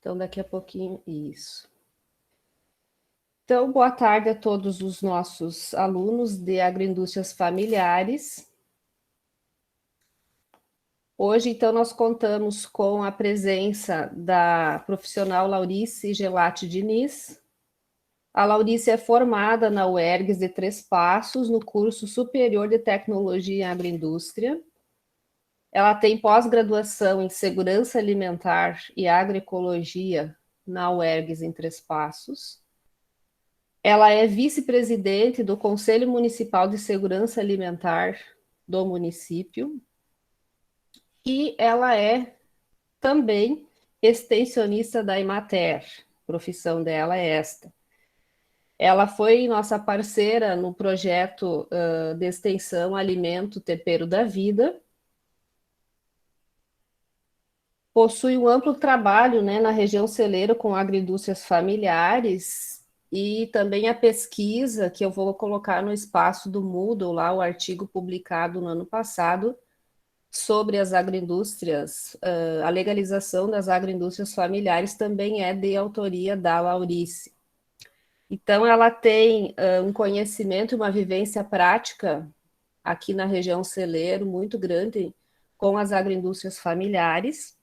Então, daqui a pouquinho, isso. Então, boa tarde a todos os nossos alunos de agroindústrias familiares. Hoje, então, nós contamos com a presença da profissional Laurice Gelati Diniz. A Laurice é formada na UERGS de Três Passos, no curso Superior de Tecnologia em Agroindústria. Ela tem pós-graduação em Segurança Alimentar e Agroecologia na UERGS em Três Passos. Ela é vice-presidente do Conselho Municipal de Segurança Alimentar do município e ela é também extensionista da Emater, profissão dela é esta. Ela foi nossa parceira no projeto de extensão Alimento Tempero da Vida. Possui um amplo trabalho, né, na região celeiro com agroindústrias familiares e também a pesquisa que eu vou colocar no espaço do Moodle, lá o artigo publicado no ano passado, sobre as agroindústrias, a legalização das agroindústrias familiares também é de autoria da Laurice. Então, ela tem um conhecimento e uma vivência prática aqui na região celeiro muito grande com as agroindústrias familiares.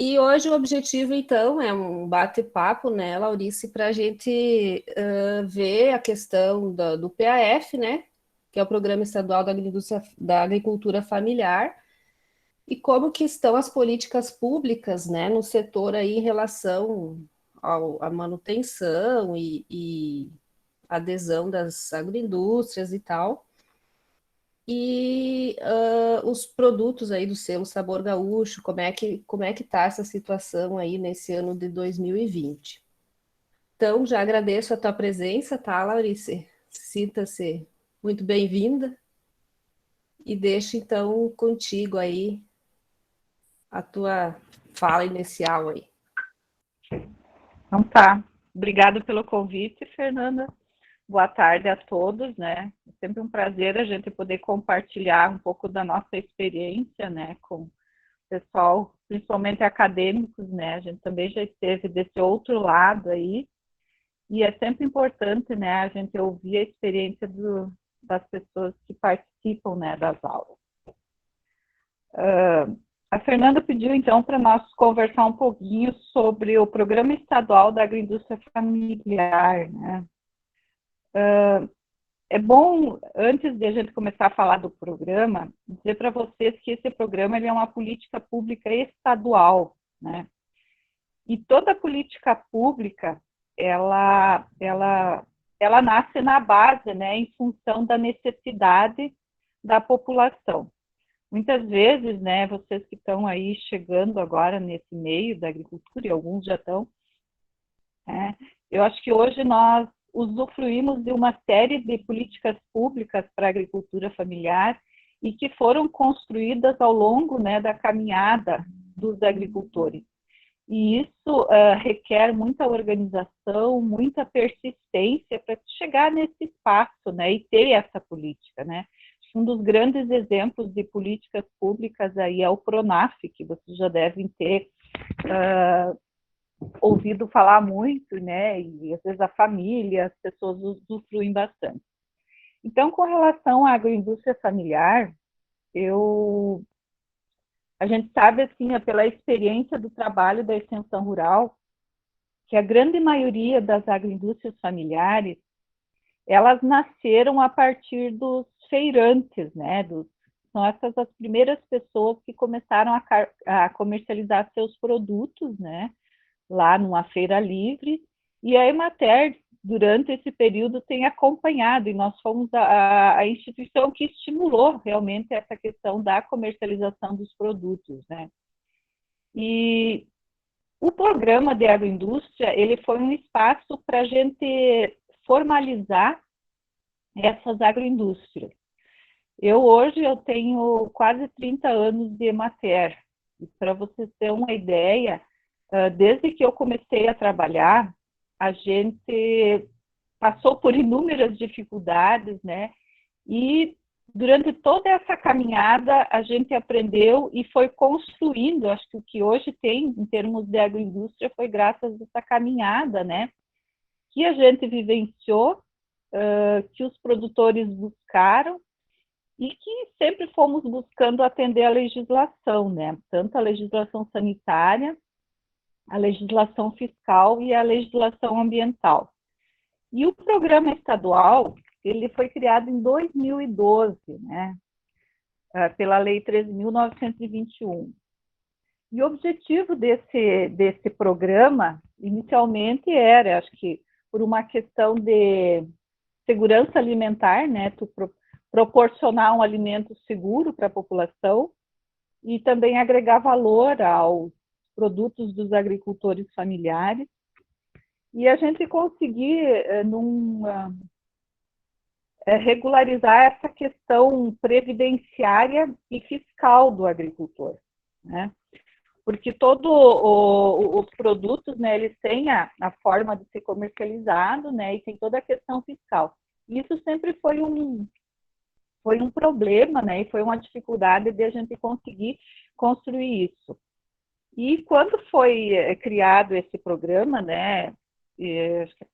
E hoje o objetivo, então, é um bate-papo, né, Laurice, para a gente ver a questão do PAF, né, que é o Programa Estadual da Agricultura Familiar, e como que estão as políticas públicas, né, no setor aí em relação à manutenção e adesão das agroindústrias e tal. E os produtos aí do selo Sabor Gaúcho, como é que tá essa situação aí nesse ano de 2020? Então, já agradeço a tua presença, tá, Laurice? Sinta-se muito bem-vinda e deixo, então, contigo aí a tua fala inicial aí. Então tá. Obrigada pelo convite, Fernanda. Boa tarde a todos, né? É sempre um prazer a gente poder compartilhar um pouco da nossa experiência, né, com o pessoal, principalmente acadêmicos, né? A gente também já esteve desse outro lado aí, e é sempre importante, né, a gente ouvir a experiência das pessoas que participam, né, das aulas. A Fernanda pediu, então, para nós conversar um pouquinho sobre o Programa Estadual da Agroindústria Familiar, né? É bom, antes de a gente começar a falar do programa, dizer para vocês que esse programa ele é uma política pública estadual, né? E toda política pública, ela nasce na base, né, em função da necessidade da população. Muitas vezes, né, vocês que estão aí chegando agora nesse meio da agricultura, e alguns já estão, né, eu acho que hoje nós usufruímos de uma série de políticas públicas para a agricultura familiar e que foram construídas ao longo, né, da caminhada dos agricultores. E isso requer muita organização, muita persistência para chegar nesse espaço, né, e ter essa política, né. Um dos grandes exemplos de políticas públicas aí é o PRONAF, que vocês já devem ter ouvido falar muito, né, e às vezes a família, as pessoas usufruem bastante. Então, com relação à agroindústria familiar, a gente sabe, assim, pela experiência do trabalho da extensão rural, que a grande maioria das agroindústrias familiares, elas nasceram a partir dos feirantes, né? São essas as primeiras pessoas que começaram a comercializar seus produtos, né? Lá numa feira livre, e a Emater, durante esse período, tem acompanhado, e nós fomos a instituição que estimulou realmente essa questão da comercialização dos produtos, né? E o programa de agroindústria, ele foi um espaço para a gente formalizar essas agroindústrias. Hoje eu tenho quase 30 anos de Emater, e para vocês terem uma ideia, desde que eu comecei a trabalhar, a gente passou por inúmeras dificuldades, né? E durante toda essa caminhada, a gente aprendeu e foi construindo, acho que o que hoje tem, em termos de agroindústria, foi graças a essa caminhada, né? Que a gente vivenciou, que os produtores buscaram e que sempre fomos buscando atender a legislação, né? Tanto a legislação sanitária, a legislação fiscal e a legislação ambiental. E o programa estadual, ele foi criado em 2012, né? Pela Lei 13.921. E o objetivo desse programa, inicialmente, era, acho que por uma questão de segurança alimentar, né? Proporcionar um alimento seguro para a população e também agregar valor aos produtos dos agricultores familiares. E a gente conseguir regularizar essa questão previdenciária e fiscal do agricultor, né? Porque todos os produtos, né, eles têm a forma de ser comercializado, né, e tem toda a questão fiscal. Isso sempre foi um problema, né, e foi uma dificuldade de a gente conseguir construir isso. E quando foi criado esse programa, né,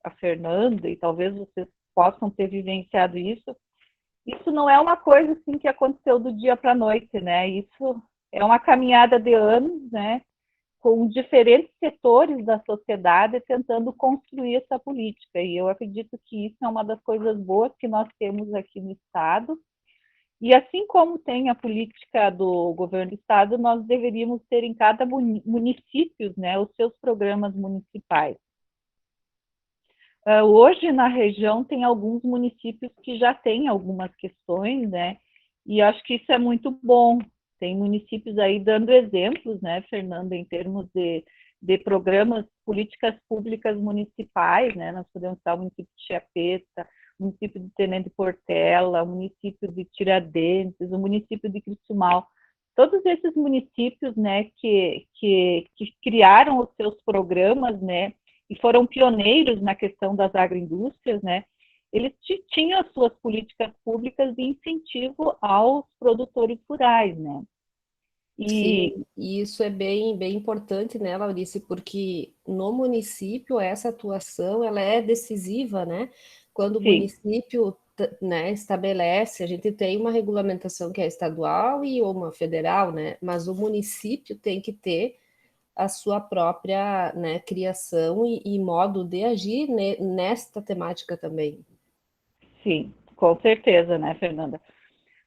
a Fernanda, e talvez vocês possam ter vivenciado isso não é uma coisa assim que aconteceu do dia para a noite, né? Isso é uma caminhada de anos, né? Com diferentes setores da sociedade tentando construir essa política. E eu acredito que isso é uma das coisas boas que nós temos aqui no Estado. E assim como tem a política do governo do Estado, nós deveríamos ter em cada município, né, os seus programas municipais. Hoje, na região, tem alguns municípios que já têm algumas questões, né? E acho que isso é muito bom. Tem municípios aí dando exemplos, né, Fernanda, em termos de programas, políticas públicas municipais, né? Nós podemos citar o município de Chiapeta, o município de Tenente Portela, o município de Tiradentes, o município de Cristumal. Todos esses municípios, né, que criaram os seus programas, né, e foram pioneiros na questão das agroindústrias, né, eles tinham as suas políticas públicas de incentivo aos produtores rurais, né. Sim, e isso é bem importante, né, Laurice, porque no município essa atuação ela é decisiva, né? Quando o Sim, município, né, estabelece, a gente tem uma regulamentação que é estadual e uma federal, né? Mas o município tem que ter a sua própria, né, criação e modo de agir nesta temática também. sim, com certeza, né, Fernanda?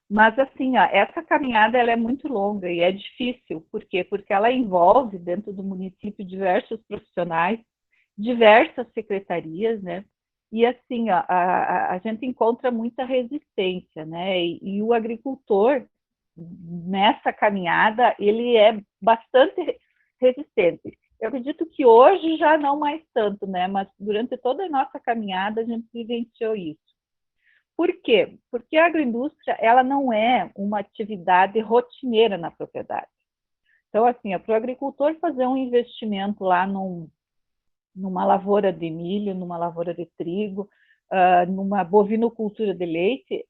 Mas assim, ó, essa caminhada ela é muito longa e é difícil. Por quê? Porque ela envolve dentro do município diversos profissionais, diversas secretarias, né? E assim, ó, a gente encontra muita resistência, né? E o agricultor nessa caminhada ele é bastante resistente. Eu acredito que hoje já não mais tanto, né? Mas durante toda a nossa caminhada a gente vivenciou isso. Por quê? Porque a agroindústria ela não é uma atividade rotineira na propriedade. Então, assim, para o agricultor fazer um investimento lá numa lavoura de milho, numa lavoura de trigo, numa bovinocultura de leite,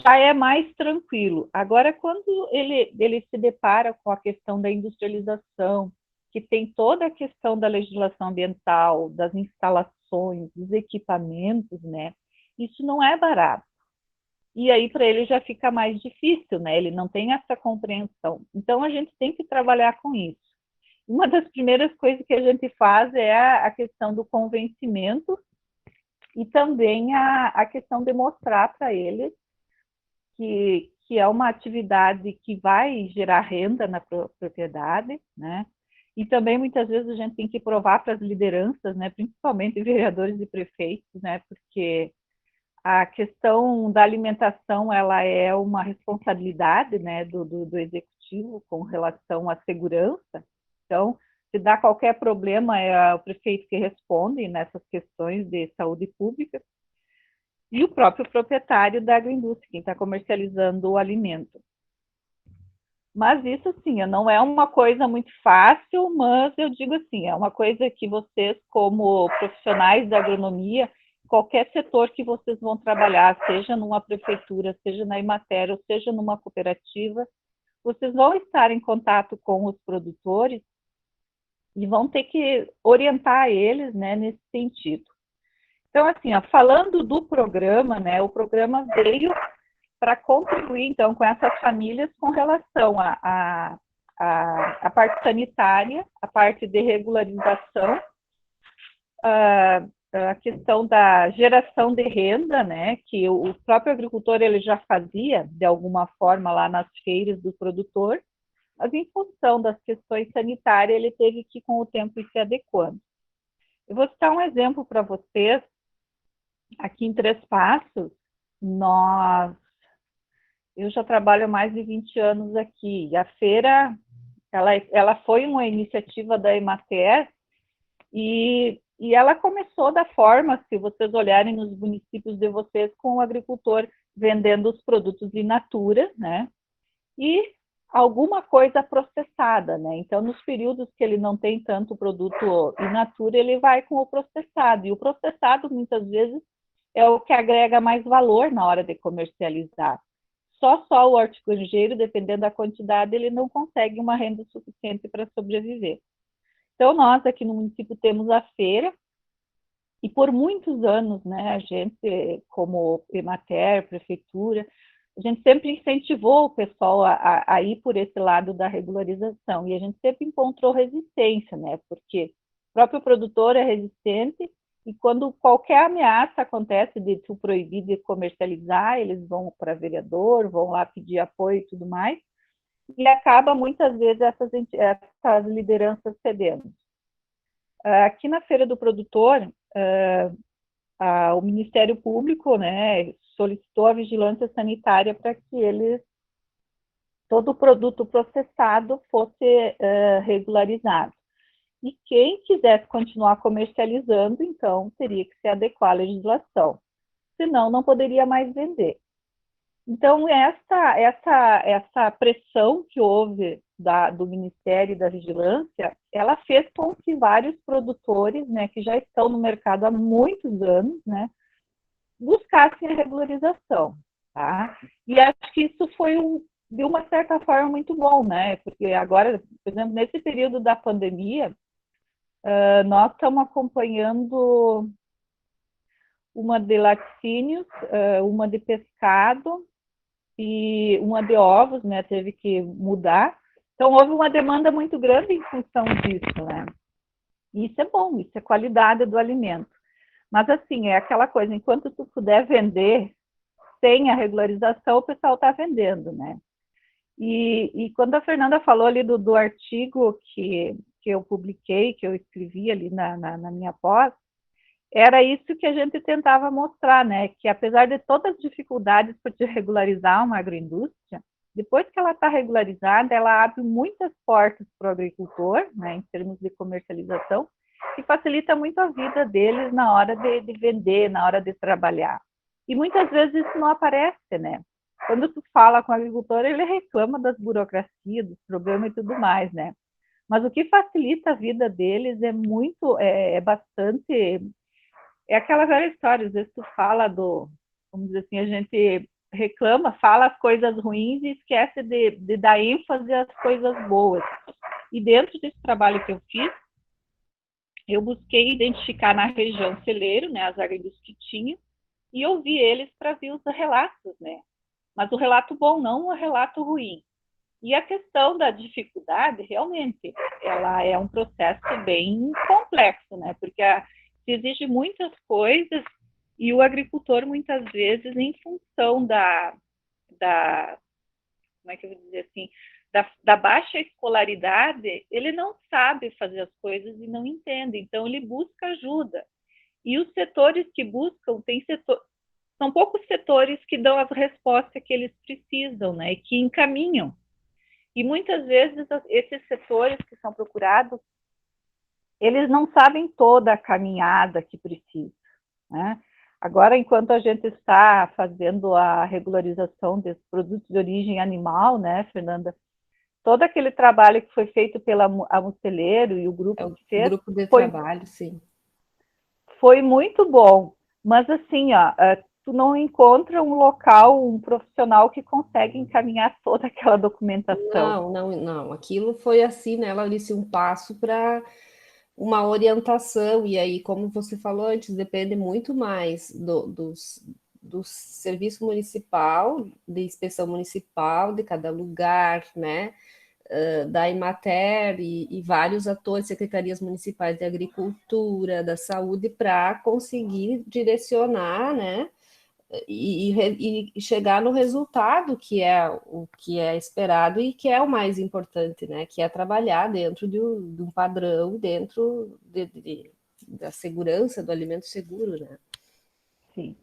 já é mais tranquilo. Agora, quando ele se depara com a questão da industrialização, que tem toda a questão da legislação ambiental, das instalações, dos equipamentos, né? Isso não é barato. E aí para ele já fica mais difícil, né? Ele não tem essa compreensão. Então a gente tem que trabalhar com isso. Uma das primeiras coisas que a gente faz é a questão do convencimento e também a questão de mostrar para eles que é uma atividade que vai gerar renda na propriedade, né? E também muitas vezes a gente tem que provar para as lideranças, né? Principalmente vereadores e prefeitos, né? Porque a questão da alimentação ela é uma responsabilidade, né, do executivo com relação à segurança. Então, se dá qualquer problema, é o prefeito que responde nessas questões de saúde pública e o próprio proprietário da agroindústria, quem está comercializando o alimento. Mas isso, sim, não é uma coisa muito fácil, mas eu digo assim, é uma coisa que vocês, como profissionais da agronomia, qualquer setor que vocês vão trabalhar, seja numa prefeitura, seja na Emater, ou seja numa cooperativa, vocês vão estar em contato com os produtores e vão ter que orientar eles, né, nesse sentido. Então, assim, ó, falando do programa, né, o programa veio para contribuir, então, com essas famílias com relação à parte sanitária, a parte de regularização, a questão da geração de renda, né, que o próprio agricultor ele já fazia, de alguma forma, lá nas feiras do produtor, mas em função das questões sanitárias, ele teve que, com o tempo, ir se adequando. Eu vou citar um exemplo para vocês. Aqui em Três Passos, eu já trabalho há mais de 20 anos aqui, e a feira, ela foi uma iniciativa da Emater, e ela começou da forma, se vocês olharem nos municípios de vocês, com o agricultor vendendo os produtos in natura, né, e alguma coisa processada, né? Então, nos períodos que ele não tem tanto produto in natura, ele vai com o processado, e o processado, muitas vezes, é o que agrega mais valor na hora de comercializar. Só o hortigranjeiro, dependendo da quantidade, ele não consegue uma renda suficiente para sobreviver. Então, nós aqui no município temos a feira, e por muitos anos, né, a gente, como Emater, prefeitura, a gente sempre incentivou o pessoal a ir por esse lado da regularização, e a gente sempre encontrou resistência, né, porque o próprio produtor é resistente, e quando qualquer ameaça acontece de tu proibir de comercializar, eles vão para vereador, vão lá pedir apoio e tudo mais, e acaba muitas vezes essas lideranças cedendo. Aqui na Feira do Produtor, o Ministério Público, né, solicitou a vigilância sanitária para que todo produto processado fosse regularizado. E quem quisesse continuar comercializando, então, teria que se adequar à legislação. Senão, não poderia mais vender. Então, essa pressão que houve do Ministério e da Vigilância, ela fez com que vários produtores, né, que já estão no mercado há muitos anos, né, buscassem a regularização. Tá? E acho que isso foi, de uma certa forma, muito bom, né? Porque agora, por exemplo, nesse período da pandemia, nós estamos acompanhando uma de laticínios, uma de pescado e uma de ovos, né? Teve que mudar. Então, houve uma demanda muito grande em função disso, né? E isso é bom, isso é qualidade do alimento. Mas, assim, é aquela coisa, enquanto tu puder vender sem a regularização, o pessoal está vendendo, né? E quando a Fernanda falou ali do artigo que eu publiquei, que eu escrevi ali na minha pós, era isso que a gente tentava mostrar, né? Que apesar de todas as dificuldades para te regularizar uma agroindústria, depois que ela está regularizada, ela abre muitas portas para o agricultor, né, em termos de comercialização, que facilita muito a vida deles na hora de vender, na hora de trabalhar. E muitas vezes isso não aparece, né? Quando tu fala com o agricultor, ele reclama das burocracias, dos problemas e tudo mais, né? Mas o que facilita a vida deles é bastante... É aquela velha história, às vezes tu fala vamos dizer assim, a gente reclama, fala as coisas ruins e esquece de dar ênfase às coisas boas. E dentro desse trabalho que eu fiz, eu busquei identificar na região celeiro, né, as agroindústrias que tinha, e ouvir eles para ver os relatos, né? Mas o relato bom, não o relato ruim. E a questão da dificuldade, realmente, ela é um processo bem complexo, né? Porque se exige muitas coisas e o agricultor, muitas vezes, em função como é que eu vou dizer assim, da baixa escolaridade, ele não sabe fazer as coisas e não entende. Então, ele busca ajuda. E os setores que buscam, são poucos setores que dão as respostas que eles precisam, né? E que encaminham. E muitas vezes esses setores que são procurados, eles não sabem toda a caminhada que precisa, né? Agora, enquanto a gente está fazendo a regularização dos produtos de origem animal, né, Fernanda? Todo aquele trabalho que foi feito pela Amuceleiro e o grupo que fez... grupo de trabalho, sim. Foi muito bom. Mas assim, ó, tu não encontra um local, um profissional que consegue encaminhar toda aquela documentação. Não, não, não. Aquilo foi assim, né, Laurice, um passo para uma orientação, e aí, como você falou antes, depende muito mais do serviço municipal, de inspeção municipal, de cada lugar, né? Da Emater e vários atores, secretarias municipais de agricultura, da saúde, para conseguir direcionar, né? E chegar no resultado que é o que é esperado e que é o mais importante, né? Que é trabalhar dentro de um padrão, dentro da segurança, do alimento seguro, né? Sim.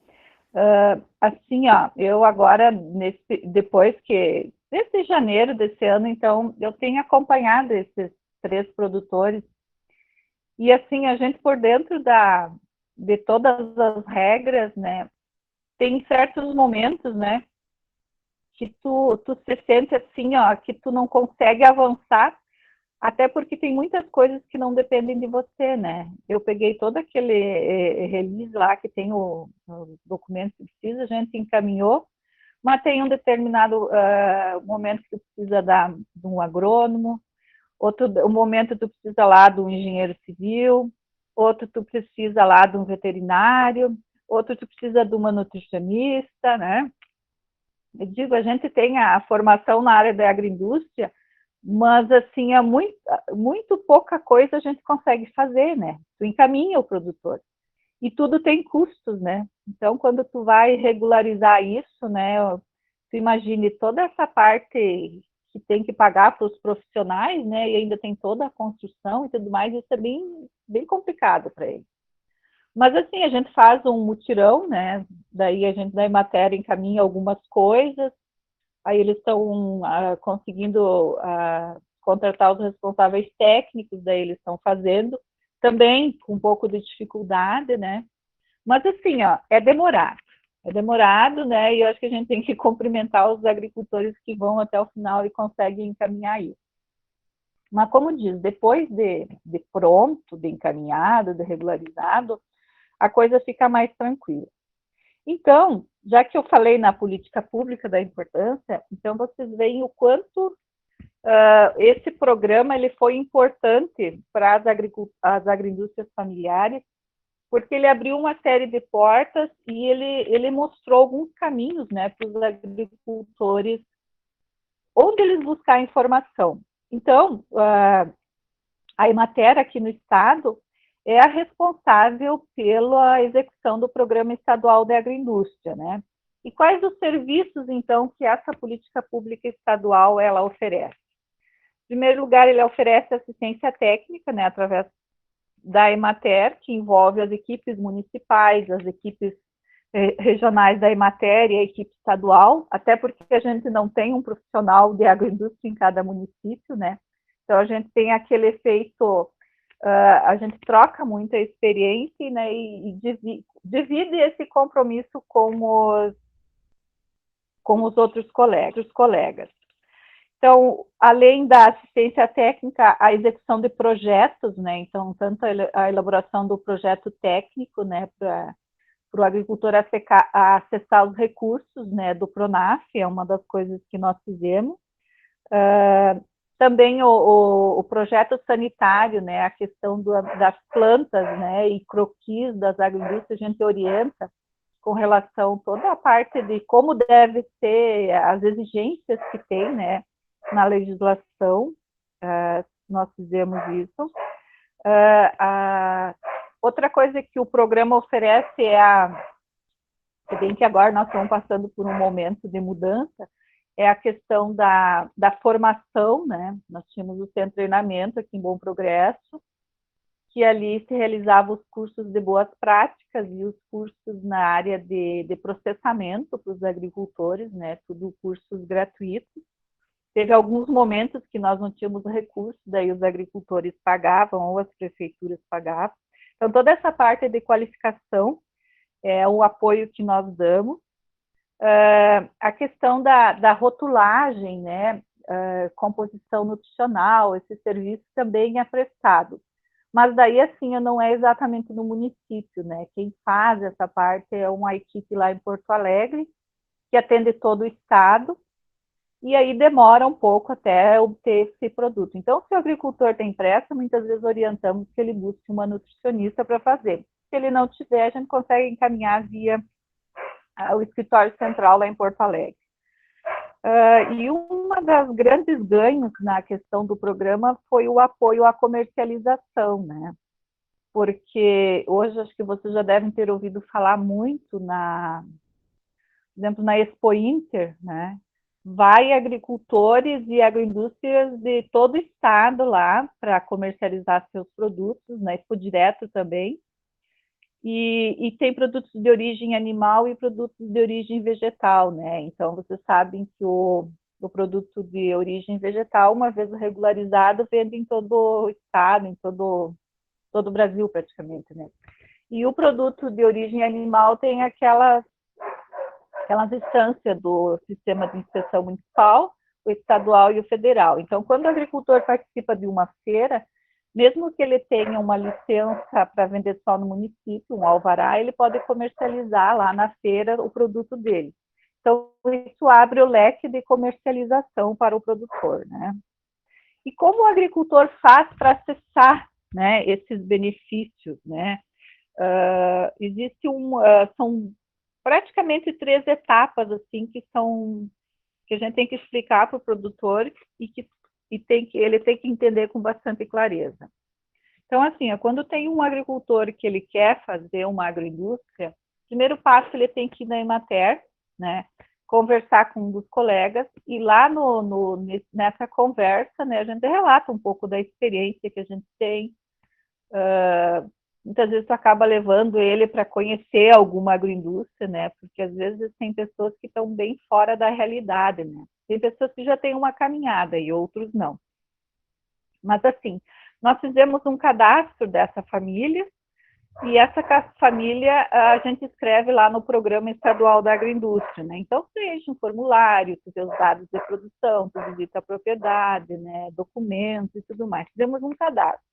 Assim, ó, eu agora, depois que, desde janeiro desse ano, então, eu tenho acompanhado esses 3 produtores, e assim, a gente por dentro de todas as regras, né, tem certos momentos, né, que tu se sente assim, ó, que tu não consegue avançar, até porque tem muitas coisas que não dependem de você, né? Eu peguei todo aquele release lá que tem o documento que precisa, a gente encaminhou, mas tem um determinado momento que tu precisa de um agrônomo, outro um momento tu precisa lá de um engenheiro civil, outro tu precisa lá de um veterinário, outro tu precisa de uma nutricionista, né? Eu digo, a gente tem a formação na área da agroindústria, mas assim, é muito pouca coisa a gente consegue fazer, né? Tu encaminha o produtor. E tudo tem custos, né? Então, quando tu vai regularizar isso, né? Tu imagine toda essa parte que tem que pagar para os profissionais, né? E ainda tem toda a construção e tudo mais, isso é bem complicado para eles. Mas assim, a gente faz um mutirão, né? Daí a gente da matéria encaminha algumas coisas, aí eles estão conseguindo contratar os responsáveis técnicos, daí eles estão fazendo, também com um pouco de dificuldade, né? Mas assim, ó, é demorado, né? E eu acho que a gente tem que cumprimentar os agricultores que vão até o final e conseguem encaminhar isso. Mas como diz, depois de pronto, de encaminhado, de regularizado, a coisa fica mais tranquila. Então, já que eu falei na política pública da importância, então vocês veem o quanto esse programa ele foi importante para as agroindústrias familiares, porque ele abriu uma série de portas e ele mostrou alguns caminhos, né, para os agricultores onde eles buscar informação. Então, a Emater aqui no estado é a responsável pela execução do Programa Estadual de Agroindústria, né? E quais os serviços, então, que essa política pública estadual ela oferece? Em primeiro lugar, ele oferece assistência técnica, né, através da Emater, que envolve as equipes municipais, as equipes regionais da Emater e a equipe estadual, até porque a gente não tem um profissional de agroindústria em cada município, né? Então, a gente tem aquele efeito, a gente troca muita experiência, né, e divide esse compromisso com os outros colegas. Então, além da assistência técnica, a execução de projetos, né? Então, tanto a elaboração do projeto técnico, né, para o agricultor acessar os recursos, né, do Pronaf, é uma das coisas que nós fizemos. Também o projeto sanitário, né, a questão das plantas, né, e croquis das agroindústrias, a gente orienta com relação a toda a parte de como deve ser as exigências que tem, né, na legislação, nós fizemos isso. Outra coisa que o programa oferece se bem que agora nós estamos passando por um momento de mudança, é a questão da formação, né? Nós tínhamos o centro de treinamento aqui em Bom Progresso, que ali se realizava os cursos de boas práticas e os cursos na área de processamento para os agricultores, né? Tudo cursos gratuitos. Teve alguns momentos que nós não tínhamos recursos, daí os agricultores pagavam ou as prefeituras pagavam. Então, toda essa parte de qualificação é o apoio que nós damos. A questão da rotulagem, né, composição nutricional, esse serviço também é prestado. Mas daí, assim, não é exatamente no município, né? Quem faz essa parte é uma equipe lá em Porto Alegre, que atende todo o estado, e aí demora um pouco até obter esse produto. Então, se o agricultor tem pressa, muitas vezes orientamos que ele busque uma nutricionista para fazer. Se ele não tiver, a gente consegue encaminhar via o escritório central lá em Porto Alegre. E uma das grandes ganhos na questão do programa foi o apoio à comercialização, né? Porque hoje acho que vocês já devem ter ouvido falar muito por exemplo, na Expo Inter, né? Vai agricultores e agroindústrias de todo o estado lá para comercializar seus produtos, na Expo Direto também. E tem produtos de origem animal e produtos de origem vegetal, né? Então, vocês sabem que o produto de origem vegetal, uma vez regularizado, vende em todo o estado, em todo o Brasil praticamente, né? E o produto de origem animal tem aquelas instâncias do sistema de inspeção municipal, o estadual e o federal. Então, quando o agricultor participa de uma feira, mesmo que ele tenha uma licença para vender só no município, um alvará, ele pode comercializar lá na feira o produto dele. Então, isso abre o leque de comercialização para o produtor, né? E como o agricultor faz para acessar, né, esses benefícios, né? Existe são praticamente 3 etapas assim que a gente tem que explicar para o produtor ele tem que entender com bastante clareza. Então, assim, quando tem um agricultor que ele quer fazer uma agroindústria, o primeiro passo ele tem que ir na Emater, né, conversar com um dos colegas, e lá nessa conversa, né, a gente relata um pouco da experiência que a gente tem. Muitas vezes tu acaba levando ele para conhecer alguma agroindústria, né? Porque às vezes tem pessoas que estão bem fora da realidade, né? Tem pessoas que já têm uma caminhada e outros não. Mas assim, nós fizemos um cadastro dessa família e essa família a gente escreve lá no Programa Estadual da Agroindústria, né? Então, preenche um formulário, tu vê os dados de produção, tu visita a propriedade, né? Documentos e tudo mais. Fizemos um cadastro.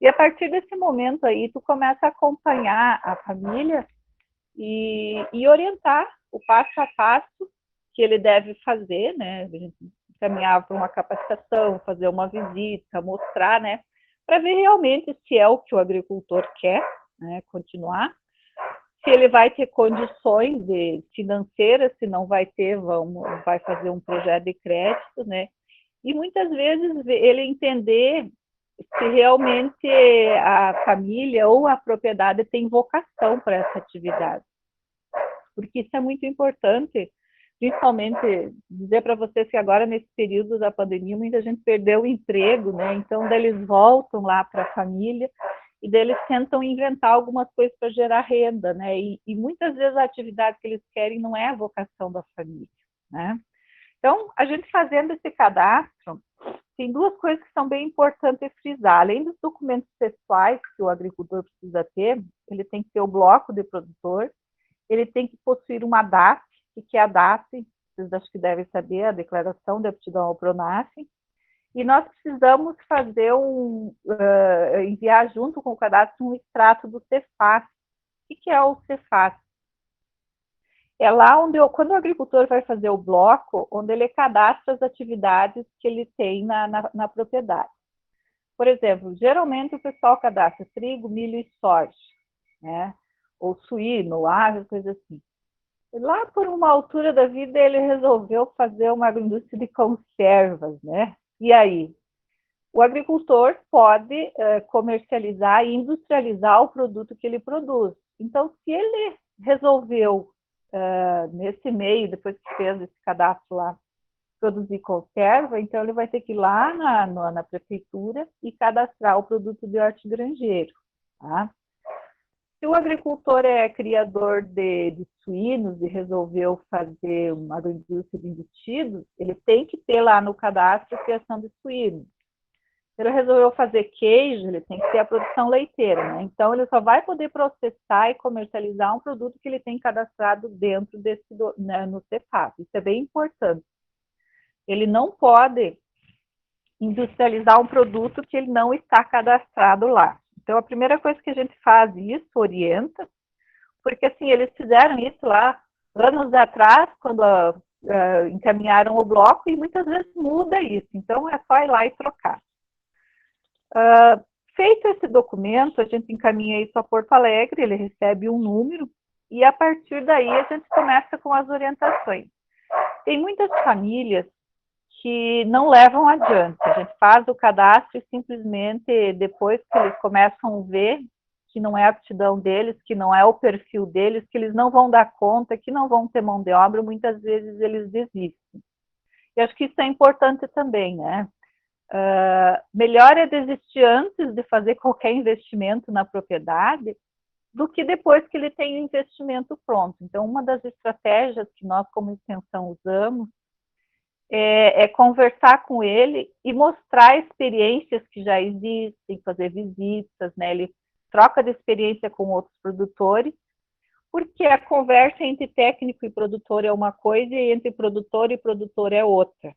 E a partir desse momento aí, tu começa a acompanhar a família e orientar o passo a passo que ele deve fazer, né? A gente caminhar para uma capacitação, fazer uma visita, mostrar, né? Para ver realmente se é o que o agricultor quer, né? Continuar. Se ele vai ter condições financeiras, se não vai ter, vai fazer um projeto de crédito, né? E muitas vezes ele entender se realmente a família ou a propriedade tem vocação para essa atividade. Porque isso é muito importante, principalmente dizer para vocês que agora, nesse período da pandemia, muita gente perdeu o emprego, né? Então, daí eles voltam lá para a família e daí eles tentam inventar algumas coisas para gerar renda, né? E muitas vezes a atividade que eles querem não é a vocação da família, né? Então, a gente fazendo esse cadastro, tem 2 coisas que são bem importantes frisar. Além dos documentos pessoais que o agricultor precisa ter, ele tem que ter o bloco de produtor, ele tem que possuir uma DAF, que é a DAF, vocês acho que devem saber, a Declaração de Aptidão ao PRONAF, e nós precisamos fazer enviar junto com o cadastro um extrato do Cefaz. O que é o Cefaz? É lá onde, quando o agricultor vai fazer o bloco, onde ele cadastra as atividades que ele tem na propriedade. Por exemplo, geralmente o pessoal cadastra trigo, milho e soja, né? Ou suíno, ave, coisa assim. E lá por uma altura da vida ele resolveu fazer uma agroindústria de conservas, né? E aí? O agricultor pode comercializar e industrializar o produto que ele produz. Então, se ele resolveu, nesse meio, depois que fez esse cadastro lá, produzir conserva, então ele vai ter que ir lá na prefeitura e cadastrar o produto de hortigranjeiro. Tá? Se o agricultor é criador de suínos e resolveu fazer uma agroindústria de embutidos, ele tem que ter lá no cadastro a criação de suínos. Se ele resolveu fazer queijo, ele tem que ter a produção leiteira, né? Então, ele só vai poder processar e comercializar um produto que ele tem cadastrado dentro no Cefaz. Isso é bem importante. Ele não pode industrializar um produto que ele não está cadastrado lá. Então, a primeira coisa que a gente faz isso, orienta, porque assim, eles fizeram isso lá anos atrás, quando encaminharam o bloco, e muitas vezes muda isso. Então, é só ir lá e trocar. Feito esse documento, a gente encaminha isso a Porto Alegre, ele recebe um número, e a partir daí a gente começa com as orientações. Tem muitas famílias que não levam adiante. A gente faz o cadastro e simplesmente depois que eles começam a ver que não é a aptidão deles, que não é o perfil deles, que eles não vão dar conta, que não vão ter mão de obra, muitas vezes eles desistem. E acho que isso é importante também, né? Melhor é desistir antes de fazer qualquer investimento na propriedade do que depois que ele tem o investimento pronto. Então, uma das estratégias que nós, como extensão, usamos é conversar com ele e mostrar experiências que já existem, fazer visitas, né? Ele troca de experiência com outros produtores, porque a conversa entre técnico e produtor é uma coisa e entre produtor e produtor é outra,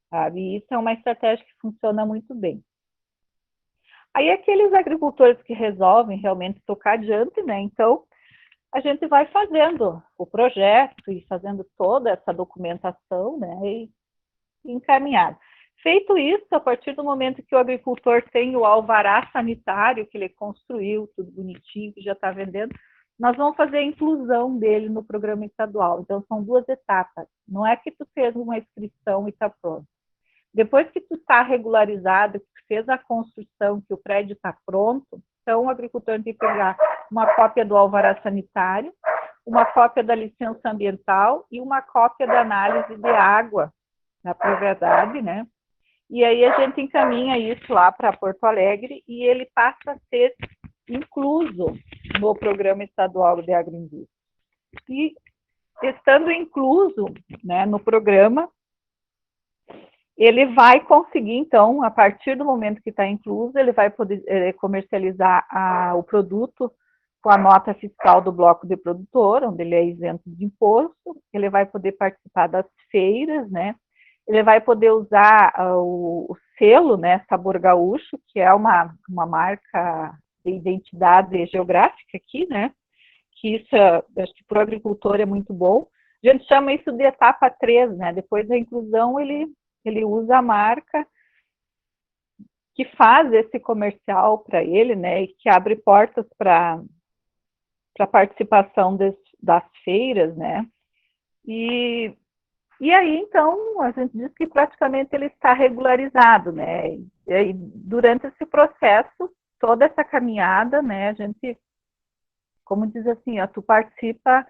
sabe? E isso é uma estratégia que funciona muito bem. Aí aqueles agricultores que resolvem realmente tocar adiante, né? Então, a gente vai fazendo o projeto e fazendo toda essa documentação, né? E encaminhado. Feito isso, a partir do momento que o agricultor tem o alvará sanitário, que ele construiu, tudo bonitinho, que já está vendendo, nós vamos fazer a inclusão dele no programa estadual. Então, são 2 etapas. Não é que tu fez uma inscrição e está pronto. Depois que tu está regularizado, que tu fez a construção, que o prédio está pronto, então o agricultor tem que pegar uma cópia do alvará sanitário, uma cópia da licença ambiental e uma cópia da análise de água na propriedade, né? E aí a gente encaminha isso lá para Porto Alegre e ele passa a ser incluso no Programa Estadual de Agroindústria. E estando incluso, né, no programa, ele vai conseguir, então, a partir do momento que está incluso, ele vai poder comercializar o produto com a nota fiscal do bloco de produtor, onde ele é isento de imposto, ele vai poder participar das feiras, né? Ele vai poder usar o selo, né, Sabor Gaúcho, que é uma marca de identidade geográfica aqui, né? Que isso, acho que para o agricultor é muito bom. A gente chama isso de etapa 3, né? Depois da inclusão, ele usa a marca que faz esse comercial para ele, né? E que abre portas para participação das feiras, né? E aí, então, a gente diz que praticamente ele está regularizado, né? E aí, durante esse processo, toda essa caminhada, né, a gente, como diz assim, ó, tu participa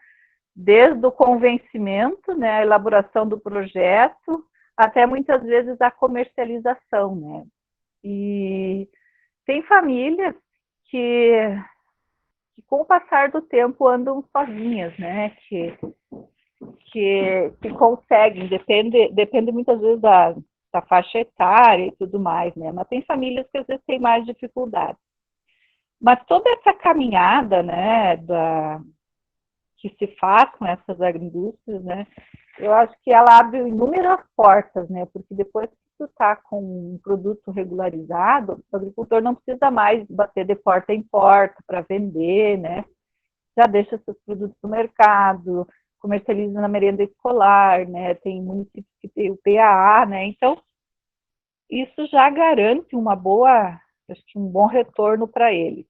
desde o convencimento, né, a elaboração do projeto, até muitas vezes a comercialização, né? E tem famílias que com o passar do tempo andam sozinhas, né? Que conseguem, depende muitas vezes da faixa etária e tudo mais, né? Mas tem famílias que às vezes têm mais dificuldade. Mas toda essa caminhada, né, que se faz com essas agroindústrias, né, eu acho que ela abre inúmeras portas, né? Porque depois que tu está com um produto regularizado, o agricultor não precisa mais bater de porta em porta para vender, né? Já deixa seus produtos no mercado, comercializa na merenda escolar, né? Tem municípios que tem o PAA, né? Então, isso já garante acho que um bom retorno para ele.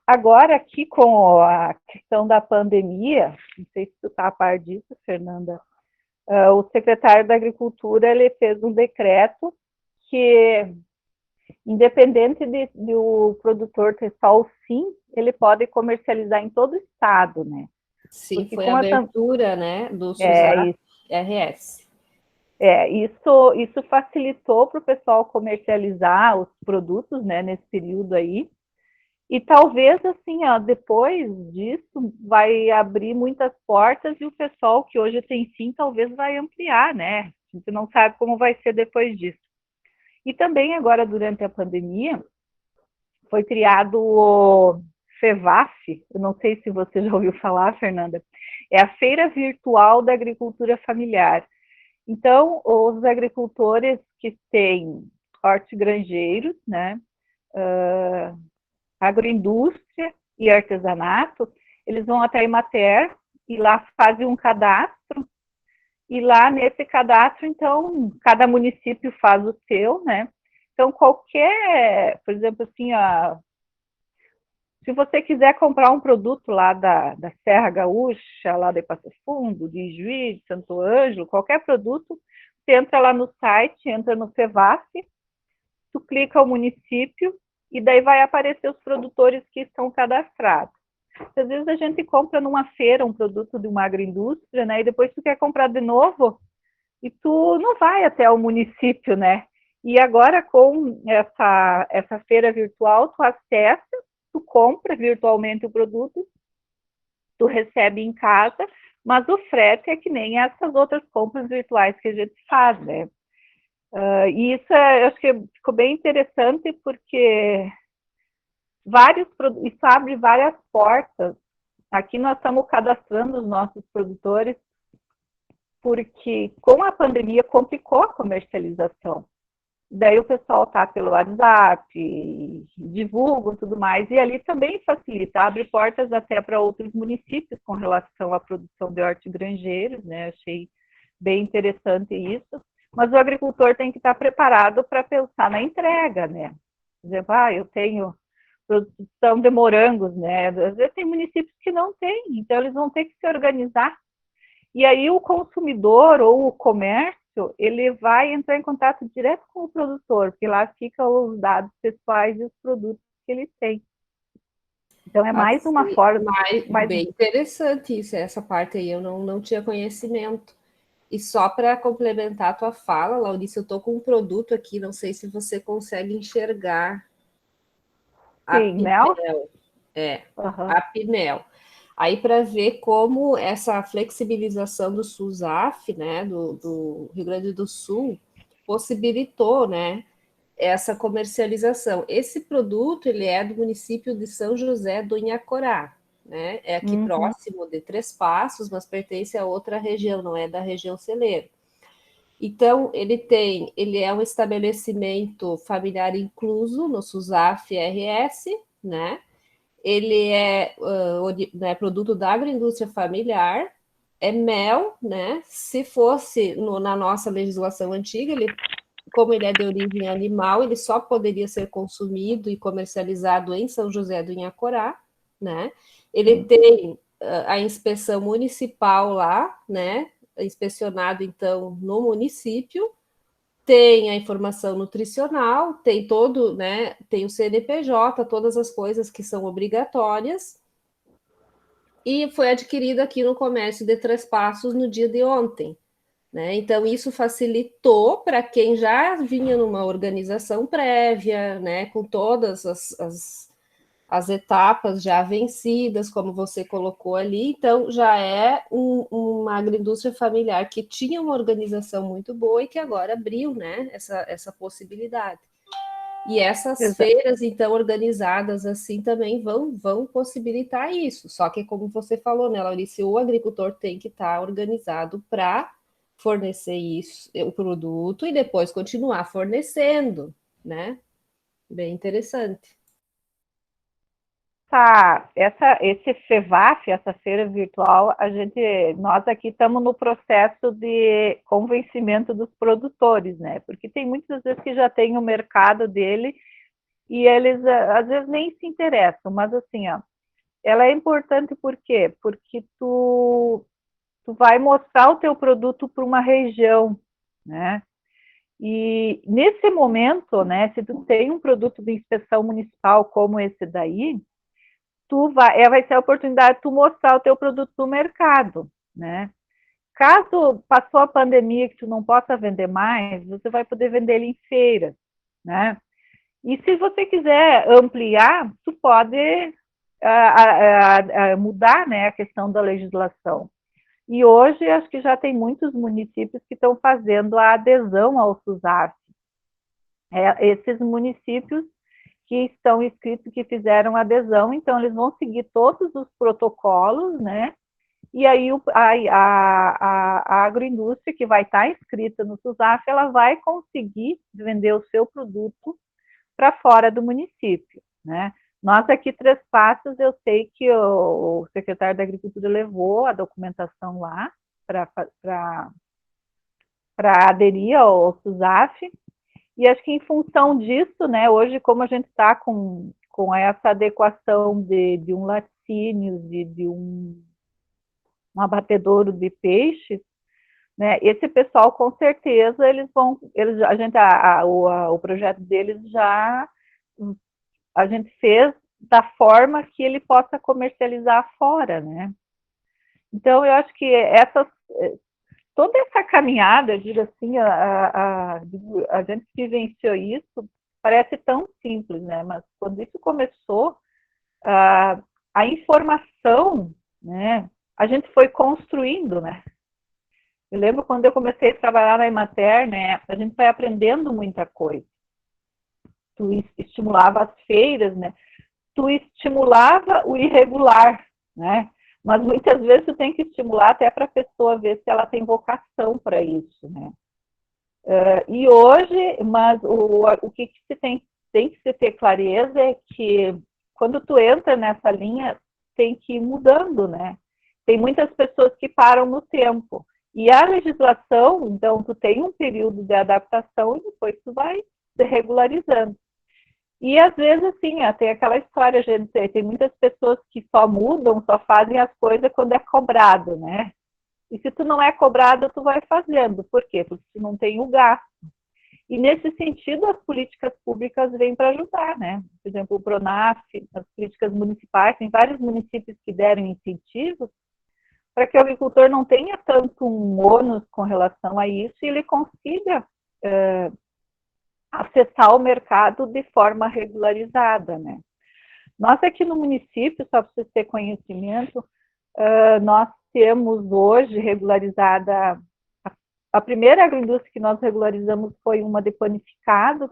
Agora, aqui com a questão da pandemia, não sei se tu está a par disso, Fernanda, o secretário da Agricultura, ele fez um decreto que, independente de o produtor ter só o SIM, ele pode comercializar em todo o estado, né? Sim, porque foi a abertura, né, do SUSAP-RS. Isso facilitou para o pessoal comercializar os produtos, né, nesse período aí. E talvez, assim, ó, depois disso, vai abrir muitas portas e o pessoal que hoje tem sim, talvez vai ampliar, né? A gente não sabe como vai ser depois disso. E também agora, durante a pandemia, foi criado o FEVAF, eu não sei se você já ouviu falar, Fernanda, é a Feira Virtual da Agricultura Familiar. Então, os agricultores que têm hortigranjeiros, né, agroindústria e artesanato, eles vão até a Emater e lá fazem um cadastro, e lá nesse cadastro, então, cada município faz o seu, né? Então, qualquer, por exemplo, assim, se você quiser comprar um produto lá da Serra Gaúcha, lá de Passo Fundo, de Juiz, de Santo Ângelo, qualquer produto, você entra lá no site, entra no Fevaf, tu clica o município e daí vai aparecer os produtores que estão cadastrados. Às vezes a gente compra numa feira um produto de uma agroindústria, né? E depois tu quer comprar de novo e tu não vai até o município, né? E agora com essa feira virtual, tu acessa, tu compra virtualmente o produto, tu recebe em casa, mas o frete é que nem essas outras compras virtuais que a gente faz, né? E isso eu acho que ficou bem interessante porque isso abre várias portas. Aqui nós estamos cadastrando os nossos produtores porque com a pandemia complicou a comercialização. Daí o pessoal está pelo WhatsApp, divulga e tudo mais, e ali também facilita, abre portas até para outros municípios com relação à produção de hortigranjeiros, né? Achei bem interessante isso, mas o agricultor tem que estar preparado para pensar na entrega, né? Por exemplo, eu tenho produção de morangos, né? Às vezes tem municípios que não têm, então eles vão ter que se organizar. E aí o consumidor ou o comércio, ele vai entrar em contato direto com o produtor, porque lá ficam os dados pessoais e os produtos que ele tem. Então é mais uma Assim, forma... bem interessante isso, essa parte aí eu não tinha conhecimento. E só para complementar a tua fala, Laurice, eu estou com um produto aqui, não sei se você consegue enxergar a Sim, Mel? Pinel. A Pinel. Aí para ver como essa flexibilização do SUSAF, né, do Rio Grande do Sul, possibilitou, né, essa comercialização. Esse produto ele é do município de São José do Inhacorá, né? É aqui próximo de Três Passos, mas pertence a outra região, não é da região celeiro. Então, ele é um estabelecimento familiar incluso no SUSAF-RS, né? Ele né, produto da agroindústria familiar, é mel, né? Se fosse na nossa legislação antiga, como ele é de origem animal, ele só poderia ser consumido e comercializado em São José do Inhacorá, né? Ele tem a inspeção municipal lá, né? Inspecionado, então, no município, tem a informação nutricional, tem todo, né? Tem o CNPJ, todas as coisas que são obrigatórias, e foi adquirido aqui no comércio de Três Passos no dia de ontem. Né? Então, isso facilitou para quem já vinha numa organização prévia, né, com todas as etapas já vencidas, como você colocou ali. Então, já é uma agroindústria familiar que tinha uma organização muito boa e que agora abriu, né, essa possibilidade. E essas feiras, então, organizadas assim, também vão possibilitar isso. Só que, como você falou, né, Laurice, o agricultor tem que estar organizado para fornecer isso, o produto, e depois continuar fornecendo, né? Bem interessante. Esse FEVAF, essa feira virtual, nós aqui estamos no processo de convencimento dos produtores, né? Porque tem muitas vezes que já tem o mercado dele e eles às vezes nem se interessam, mas assim, ela é importante por quê? Porque tu vai mostrar o teu produto para uma região, né? E nesse momento, né, se tu tem um produto de inspeção municipal como esse daí, vai ser a oportunidade de tu mostrar o teu produto no mercado, né? Caso passou a pandemia que tu não possa vender mais, você vai poder vender ele em feiras, né? E se você quiser ampliar, tu pode mudar, né, a questão da legislação. E hoje acho que já tem muitos municípios que estão fazendo a adesão ao SUSAF. Esses municípios que estão inscritos, que fizeram adesão, então eles vão seguir todos os protocolos, né? e aí a agroindústria que vai estar inscrita no SUSAF, ela vai conseguir vender o seu produto para fora do município, né? Nós aqui, Três Passos, eu sei que o secretário da Agricultura levou a documentação lá para aderir ao SUSAF, e acho que em função disso, né, hoje, como a gente está com essa adequação de um laticínio, de um abatedouro de peixes, né, esse pessoal, com certeza, o projeto deles já, a gente fez da forma que ele possa comercializar fora, né. Então, eu acho que toda essa caminhada, digo assim, a gente vivenciou isso, parece tão simples, né? Mas quando isso começou, a informação, né? A gente foi construindo, né? Eu lembro quando eu comecei a trabalhar na Emater, né? A gente vai aprendendo muita coisa. Tu estimulava as feiras, né? Tu estimulava o irregular, né? Mas muitas vezes tu tem que estimular até para a pessoa ver se ela tem vocação para isso, né? E hoje, mas o que se tem que se ter clareza é que quando tu entra nessa linha, tem que ir mudando, né? Tem muitas pessoas que param no tempo. E a legislação, então, tu tem um período de adaptação e depois tu vai se regularizando. E às vezes, assim, tem aquela história, gente, tem muitas pessoas que só mudam, só fazem as coisas quando é cobrado, né? E se tu não é cobrado, tu vai fazendo. Por quê? Porque tu não tem o gasto. E nesse sentido, as políticas públicas vêm para ajudar, né? Por exemplo, o Pronaf, as políticas municipais, tem vários municípios que deram incentivos para que o agricultor não tenha tanto um ônus com relação a isso e ele consiga acessar o mercado de forma regularizada, né? Nós aqui no município, só para vocês terem conhecimento, nós temos hoje regularizada, a primeira agroindústria que nós regularizamos foi uma de panificado,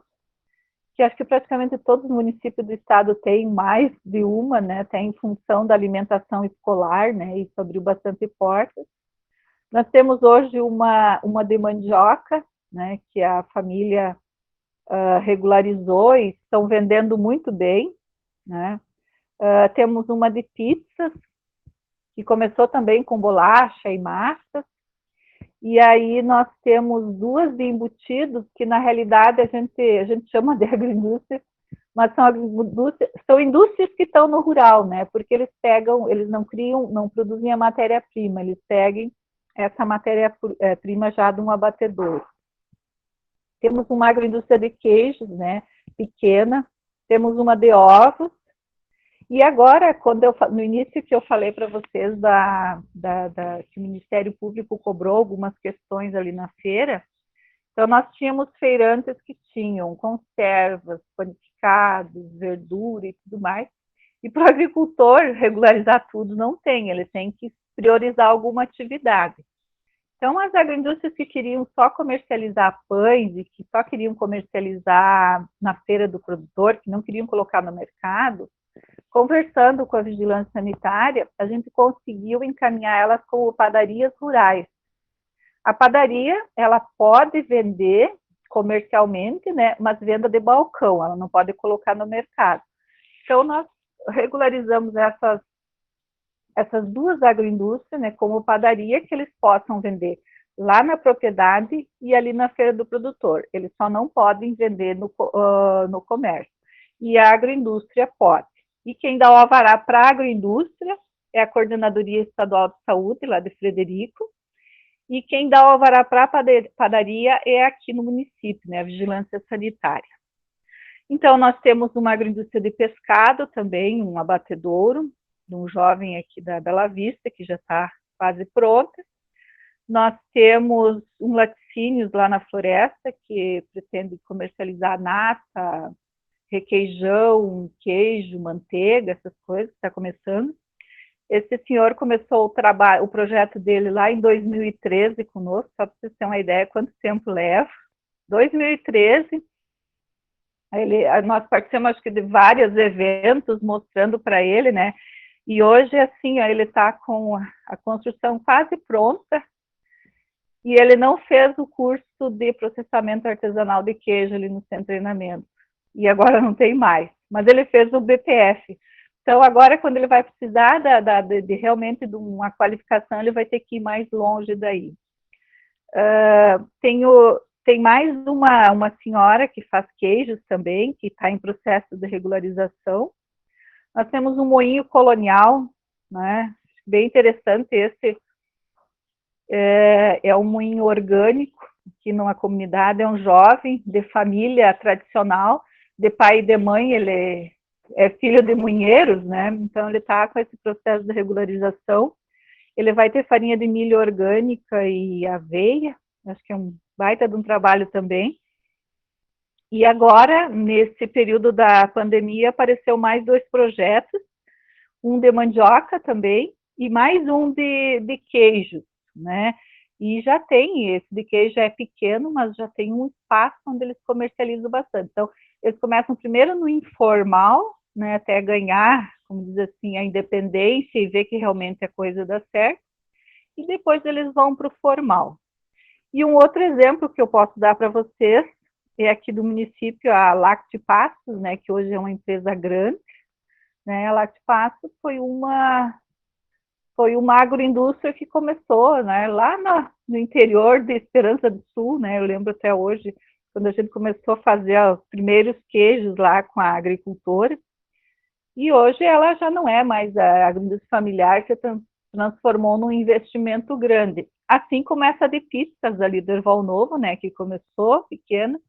que acho que praticamente todos os municípios do estado têm mais de uma, né? Tem em função da alimentação escolar, né? Isso abriu bastante portas. Nós temos hoje uma de mandioca, né? Que a família regularizou e estão vendendo muito bem, né? Temos uma de pizzas, que começou também com bolacha e massa, e aí nós temos duas de embutidos, que na realidade a gente chama de agroindústria, mas são indústrias que estão no rural, né? Porque eles não criam, não produzem a matéria-prima, eles pegam essa matéria-prima já de um abatedouro. Temos uma agroindústria de queijos, né? Pequena, temos uma de ovos, e agora, no início que eu falei para vocês que o Ministério Público cobrou algumas questões ali na feira, então nós tínhamos feirantes que tinham conservas, panificados, verdura e tudo mais, e para o agricultor regularizar tudo não tem, ele tem que priorizar alguma atividade. Então, as agroindústrias que queriam só comercializar pães e que só queriam comercializar na feira do produtor, que não queriam colocar no mercado, conversando com a vigilância sanitária, a gente conseguiu encaminhar elas como padarias rurais. A padaria, ela pode vender comercialmente, né, mas venda de balcão, ela não pode colocar no mercado. Então, nós regularizamos essas duas agroindústrias, né, como padaria, que eles possam vender lá na propriedade e ali na feira do produtor. Eles só não podem vender no comércio. E a agroindústria pode. E quem dá o alvará para a agroindústria é a Coordenadoria Estadual de Saúde, lá de Frederico, e quem dá o alvará para a padaria é aqui no município, né, a Vigilância Sanitária. Então, nós temos uma agroindústria de pescado também, um abatedouro, de um jovem aqui da Bela Vista, que já está quase pronta. Nós temos um laticínios lá na Floresta, que pretende comercializar nata, requeijão, queijo, manteiga, essas coisas, está começando. Esse senhor começou o projeto dele lá em 2013 conosco, só para vocês terem uma ideia quanto tempo leva. 2013, nós participamos, acho que, de vários eventos mostrando para ele, né, E hoje, assim, ó, ele está com a construção quase pronta e ele não fez o curso de processamento artesanal de queijo ali no centro de treinamento. E agora não tem mais. Mas ele fez o BPF. Então, agora, quando ele vai precisar de realmente de uma qualificação, ele vai ter que ir mais longe daí. Tem mais uma senhora que faz queijos também, que está em processo de regularização. Nós temos um moinho colonial, né? Bem interessante esse. É um moinho orgânico, aqui numa comunidade, é um jovem de família tradicional, de pai e de mãe, ele é filho de moinheiros, né? Então ele está com esse processo de regularização. Ele vai ter farinha de milho orgânica e aveia, acho que é um baita de um trabalho também. E agora, nesse período da pandemia, apareceu mais 2 projetos, um de mandioca também, e mais um de queijo, né? E já tem, esse de queijo é pequeno, mas já tem um espaço onde eles comercializam bastante. Então, eles começam primeiro no informal, né, até ganhar, como diz assim, a independência e ver que realmente a coisa dá certo, e depois eles vão para o formal. E um outro exemplo que eu posso dar para vocês é aqui do município, a Lactipastos, né, que hoje é uma empresa grande, né? A Lactipastos foi uma agroindústria que começou, né, lá no interior de Esperança do Sul, né? Eu lembro até hoje, quando a gente começou a fazer os primeiros queijos lá com a agricultora. E hoje ela já não é mais a agroindústria familiar que transformou num investimento grande. Assim como essa de pistas ali do Erval Novo, né, que começou pequena,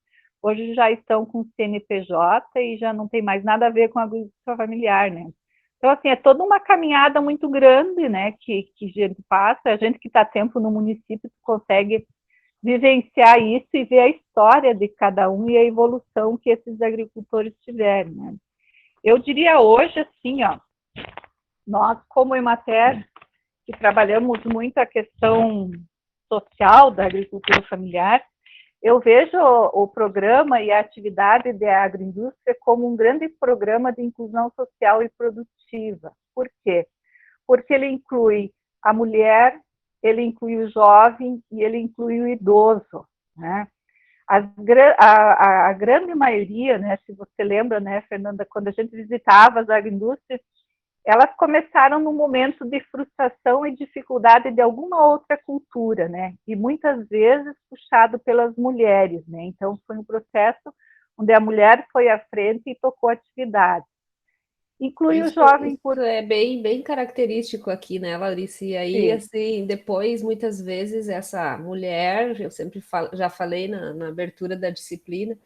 hoje já estão com CNPJ e já não tem mais nada a ver com a agricultura familiar, né. Então, assim, é toda uma caminhada muito grande, né, que a gente passa, a gente que está tempo no município consegue vivenciar isso e ver a história de cada um e a evolução que esses agricultores tiveram, né. Eu diria hoje, assim, ó, nós como Emater, que trabalhamos muito a questão social da agricultura familiar, eu vejo o programa e a atividade da agroindústria como um grande programa de inclusão social e produtiva. Por quê? Porque ele inclui a mulher, ele inclui o jovem e ele inclui o idoso, né? A grande maioria, né, se você lembra, né, Fernanda, quando a gente visitava as agroindústrias, elas começaram num momento de frustração e dificuldade de alguma outra cultura, né? E muitas vezes puxado pelas mulheres, né? Então foi um processo onde a mulher foi à frente e tocou a atividade. Inclui o jovem Isso é bem característico aqui, né, Larissa? E aí, si. assim, depois, muitas vezes, essa mulher, eu sempre já falei na abertura da disciplina,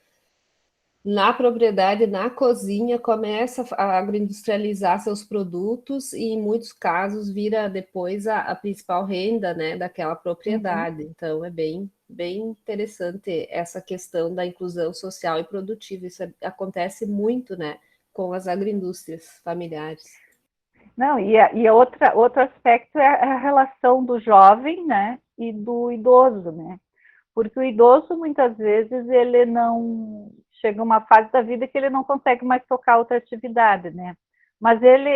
na propriedade, na cozinha, começa a agroindustrializar seus produtos e, em muitos casos, vira depois a principal renda, né, daquela Uhum. propriedade. Então, é bem interessante essa questão da inclusão social e produtiva. Isso acontece muito, né, com as agroindústrias familiares. Não, outro aspecto é a relação do jovem, né, e do idoso, né? Porque o idoso, muitas vezes, ele não chega a uma fase da vida que ele não consegue mais tocar outra atividade, né? Mas ele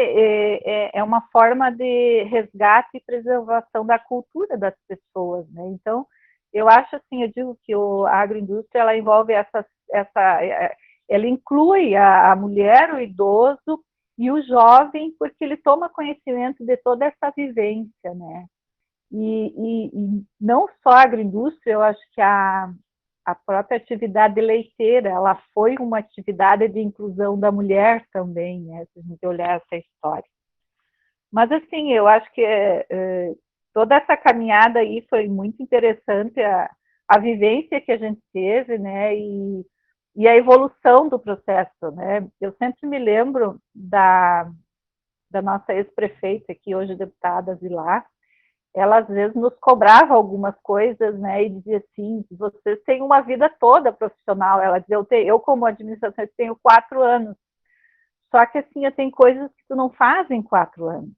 é uma forma de resgate e preservação da cultura das pessoas, né? Então, eu acho assim, eu digo que a agroindústria, ela envolve ela inclui a mulher, o idoso e o jovem, porque ele toma conhecimento de toda essa vivência, né? E não só a agroindústria, eu acho que a própria atividade leiteira, ela foi uma atividade de inclusão da mulher também, né, se a gente olhar essa história. Mas, assim, eu acho que toda essa caminhada aí foi muito interessante, a vivência que a gente teve, né, e a evolução do processo, né. Eu sempre me lembro da nossa ex-prefeita, aqui hoje deputada Vilar, ela às vezes nos cobrava algumas coisas, né, e dizia assim, vocês têm uma vida toda profissional. Ela dizia, eu como administração tenho 4 anos, só que assim, eu tenho coisas que tu não faz em 4 anos,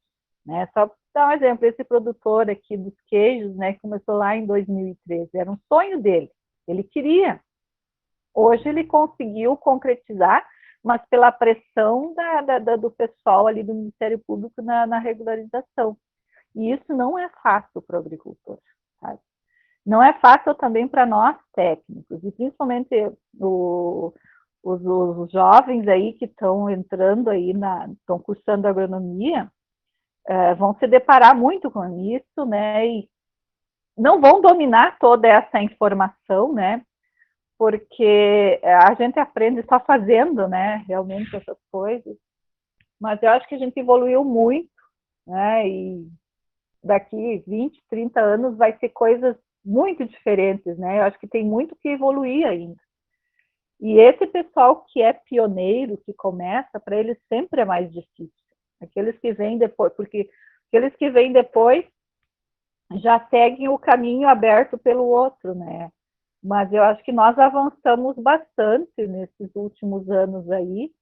né, só para dar um exemplo, esse produtor aqui dos queijos, né, que começou lá em 2013, era um sonho dele, ele queria, hoje ele conseguiu concretizar, mas pela pressão do pessoal ali do Ministério Público na regularização. E isso não é fácil para o agricultor, sabe? Não é fácil também para nós técnicos, e principalmente os jovens aí que estão entrando aí, estão cursando agronomia, vão se deparar muito com isso, né? E não vão dominar toda essa informação, né? Porque a gente aprende só fazendo, né? Realmente essas coisas. Mas eu acho que a gente evoluiu muito, né? E daqui 20, 30 anos vai ser coisas muito diferentes, né? Eu acho que tem muito que evoluir ainda. E esse pessoal que é pioneiro, que começa, para eles sempre é mais difícil. Aqueles que vêm depois, porque aqueles que vêm depois já seguem o caminho aberto pelo outro, né? Mas eu acho que nós avançamos bastante nesses últimos anos aí,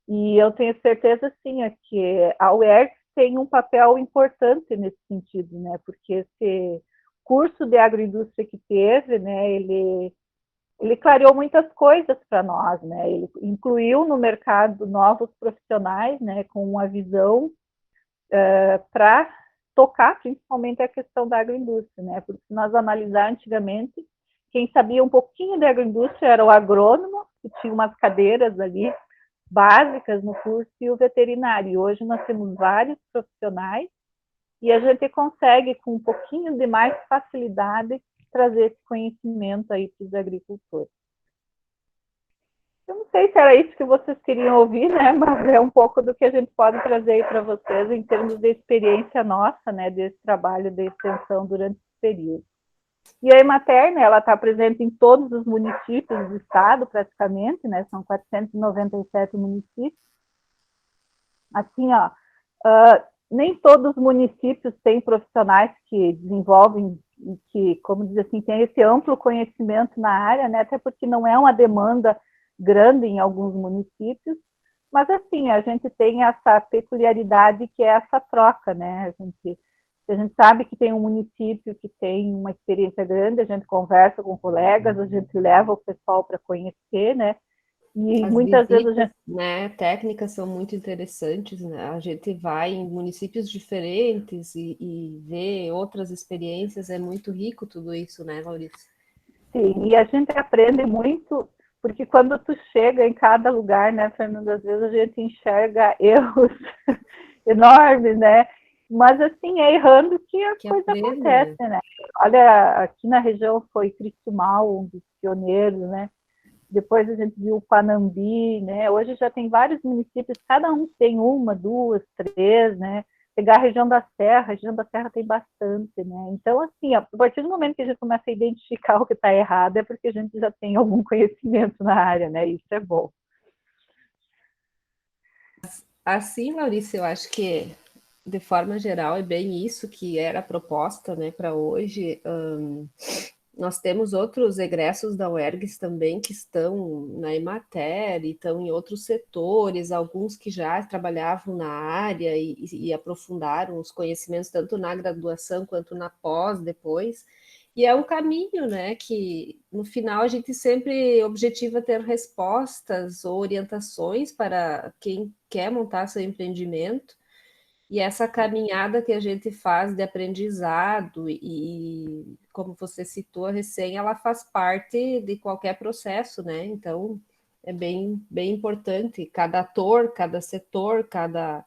e eu tenho certeza, sim, é que a UERJ tem um papel importante nesse sentido, né? Porque esse curso de agroindústria que teve, né, ele clareou muitas coisas para nós, né? Ele incluiu no mercado novos profissionais, né, com uma visão para tocar principalmente a questão da agroindústria, né? Porque se nós analisar antigamente, quem sabia um pouquinho de agroindústria era o agrônomo, que tinha umas cadeiras ali básicas no curso, e o veterinário. E hoje nós temos vários profissionais e a gente consegue, com um pouquinho de mais facilidade, trazer esse conhecimento aí para os agricultores. Eu não sei se era isso que vocês queriam ouvir, né? Mas é um pouco do que a gente pode trazer aí para vocês em termos de experiência nossa, né? Desse trabalho de extensão durante esse período. E a Emater, né, ela está presente em todos os municípios do estado, praticamente, né? São 497 municípios. Assim, ó, nem todos os municípios têm profissionais que desenvolvem e que, como diz assim, têm esse amplo conhecimento na área, né? Até porque não é uma demanda grande em alguns municípios, mas assim, a gente tem essa peculiaridade que é essa troca, né? A gente sabe que tem um município que tem uma experiência grande, a gente conversa com colegas, a gente leva o pessoal para conhecer, né? E As muitas vezes a visitas, gente... né, técnicas são muito interessantes, né? A gente vai em municípios diferentes e vê outras experiências, é muito rico tudo isso, né, Maurício? Sim, e a gente aprende muito, porque quando tu chega em cada lugar, né, Fernanda, às vezes a gente enxerga erros enormes, né? Mas assim, é errando que a Que coisa aprende, acontece, né? né? Olha, aqui na região foi Cristumal, um dos pioneiros, né? Depois a gente viu o Panambi, né? Hoje já tem vários municípios, cada um tem uma, duas, três, né? Pegar a região da Serra tem bastante, né? Então, assim, a partir do momento que a gente começa a identificar o que está errado, é porque a gente já tem algum conhecimento na área, né? Isso é bom. Assim, Maurício, eu acho que de forma geral é bem isso que era a proposta, né, para hoje. Nós temos outros egressos da UERGS também que estão na Emater e estão em outros setores, alguns que já trabalhavam na área e aprofundaram os conhecimentos tanto na graduação quanto na pós depois. E é um caminho, né, que no final a gente sempre objetiva ter respostas ou orientações para quem quer montar seu empreendimento. E essa caminhada que a gente faz de aprendizado e, como você citou recém, ela faz parte de qualquer processo, né? Então, é bem importante cada ator, cada setor, cada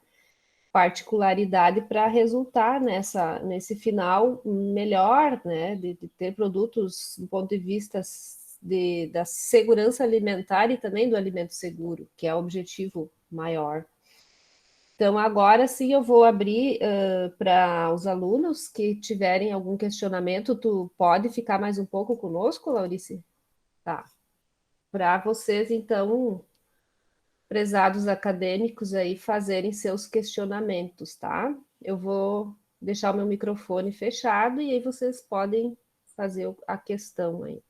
particularidade para resultar nesse final melhor, né? De ter produtos do ponto de vista da segurança alimentar e também do alimento seguro, que é o objetivo maior. Então, agora sim eu vou abrir para os alunos que tiverem algum questionamento. Tu pode ficar mais um pouco conosco, Laurice? Tá. Para vocês, então, prezados acadêmicos aí, fazerem seus questionamentos, tá? Eu vou deixar o meu microfone fechado e aí vocês podem fazer a questão aí.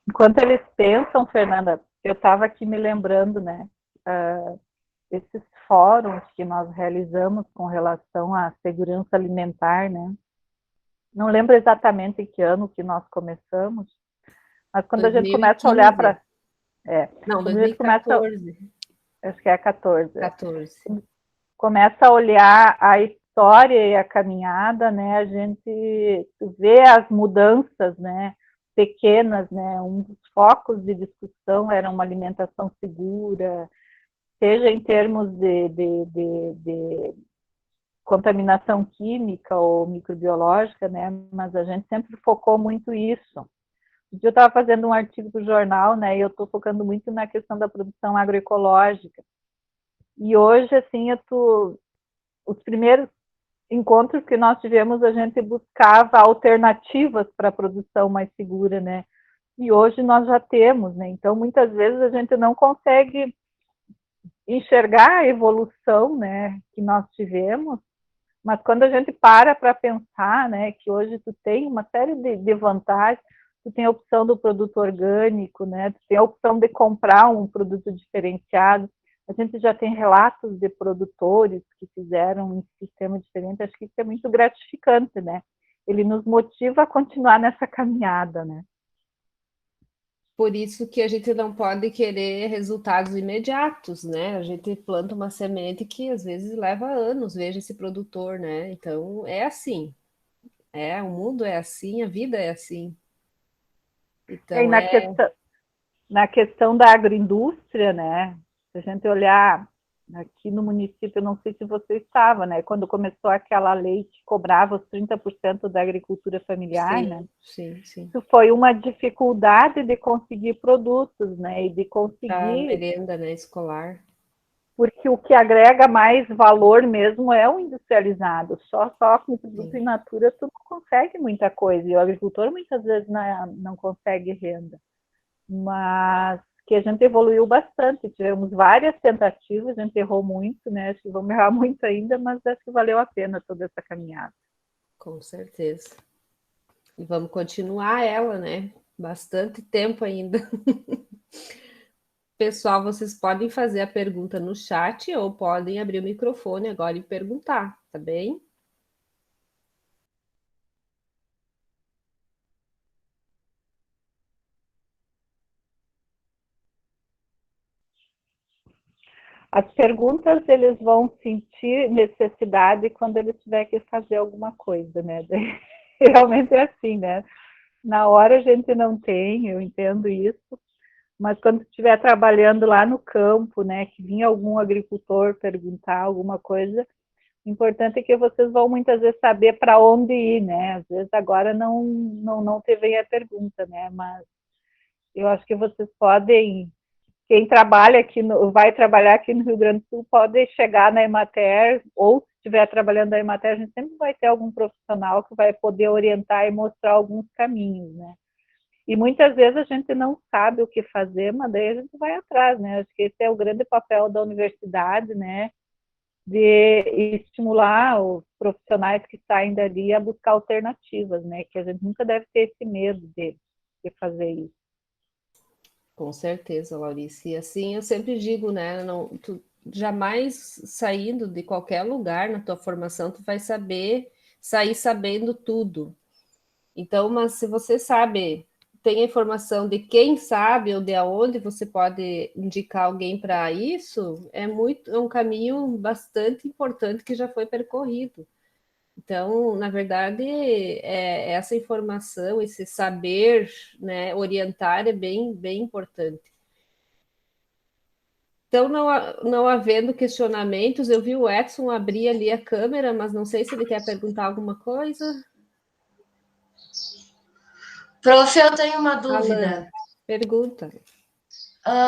Enquanto eles pensam, Fernanda, eu estava aqui me lembrando, né? Esses fóruns que nós realizamos com relação à segurança alimentar, né? não lembro exatamente em que ano que nós começamos, mas quando a gente começa a olhar 2015. para... Não, quando a gente começa, 2014. acho que é 14, 14. começa a olhar a história e a caminhada, né, a gente vê as mudanças, né, pequenas, né, um dos focos de discussão era uma alimentação segura, seja em termos de contaminação química ou microbiológica, né, mas a gente sempre focou muito isso. Eu estava fazendo um artigo para o jornal, né, e eu estou focando muito na questão da produção agroecológica. E hoje, assim, os primeiros encontros que nós tivemos, a gente buscava alternativas para a produção mais segura, né? E hoje nós já temos, né? Então, muitas vezes a gente não consegue enxergar a evolução, né, que nós tivemos, mas quando a gente para pensar, né, que hoje tu tem uma série de vantagens, tu tem a opção do produto orgânico, né, tu tem a opção de comprar um produto diferenciado, a gente já tem relatos de produtores que fizeram um sistema diferente, acho que isso é muito gratificante, né, ele nos motiva a continuar nessa caminhada, né. Por isso que a gente não pode querer resultados imediatos, né? A gente planta uma semente que às vezes leva anos, veja esse produtor, né? Então é assim, o mundo é assim, a vida é assim. E aí, Então é na questão da agroindústria, né? Se a gente olhar aqui no município, eu não sei se você estava, né? Quando começou aquela lei que cobrava os 30% da agricultura familiar, né? sim, sim, sim. Isso foi uma dificuldade de conseguir produtos, né? E de Para conseguir, merenda, né, escolar. porque o que agrega mais valor mesmo é o industrializado. Só com produto Sim. in natura tu não consegue muita coisa. E o agricultor muitas vezes não consegue renda. Mas que a gente evoluiu bastante, tivemos várias tentativas, a gente errou muito, né? Acho que vamos errar muito ainda, mas acho que valeu a pena toda essa caminhada. Com certeza. E vamos continuar ela, né? Bastante tempo ainda. Pessoal, vocês podem fazer a pergunta no chat ou podem abrir o microfone agora e perguntar, tá bem? As perguntas, eles vão sentir necessidade quando eles tiverem que fazer alguma coisa, né? Realmente é assim, né? Na hora a gente não tem, eu entendo isso, mas quando estiver trabalhando lá no campo, né, que vinha algum agricultor perguntar alguma coisa, o importante é que vocês vão muitas vezes saber para onde ir, né? Às vezes agora não teve a pergunta, né? Mas eu acho que vocês podem, quem trabalha aqui, vai trabalhar aqui no Rio Grande do Sul, pode chegar na Emater, ou se estiver trabalhando na Emater, a gente sempre vai ter algum profissional que vai poder orientar e mostrar alguns caminhos, né? E muitas vezes a gente não sabe o que fazer, mas daí a gente vai atrás, né? Acho que esse é o grande papel da universidade, né? De estimular os profissionais que saem dali a buscar alternativas, né? Que a gente nunca deve ter esse medo de fazer isso. Com certeza, Laurice. E assim eu sempre digo, né? Não, tu jamais saindo de qualquer lugar na tua formação, tu vai sair sabendo tudo. Então, mas se você sabe, tem a informação de quem sabe ou de onde você pode indicar alguém para isso, é um caminho bastante importante que já foi percorrido. Então, na verdade, essa informação, esse saber, né, orientar é bem importante. Então, não havendo questionamentos, eu vi o Edson abrir ali a câmera, mas não sei se ele quer perguntar alguma coisa. Prof, eu tenho uma Alan, dúvida. pergunta.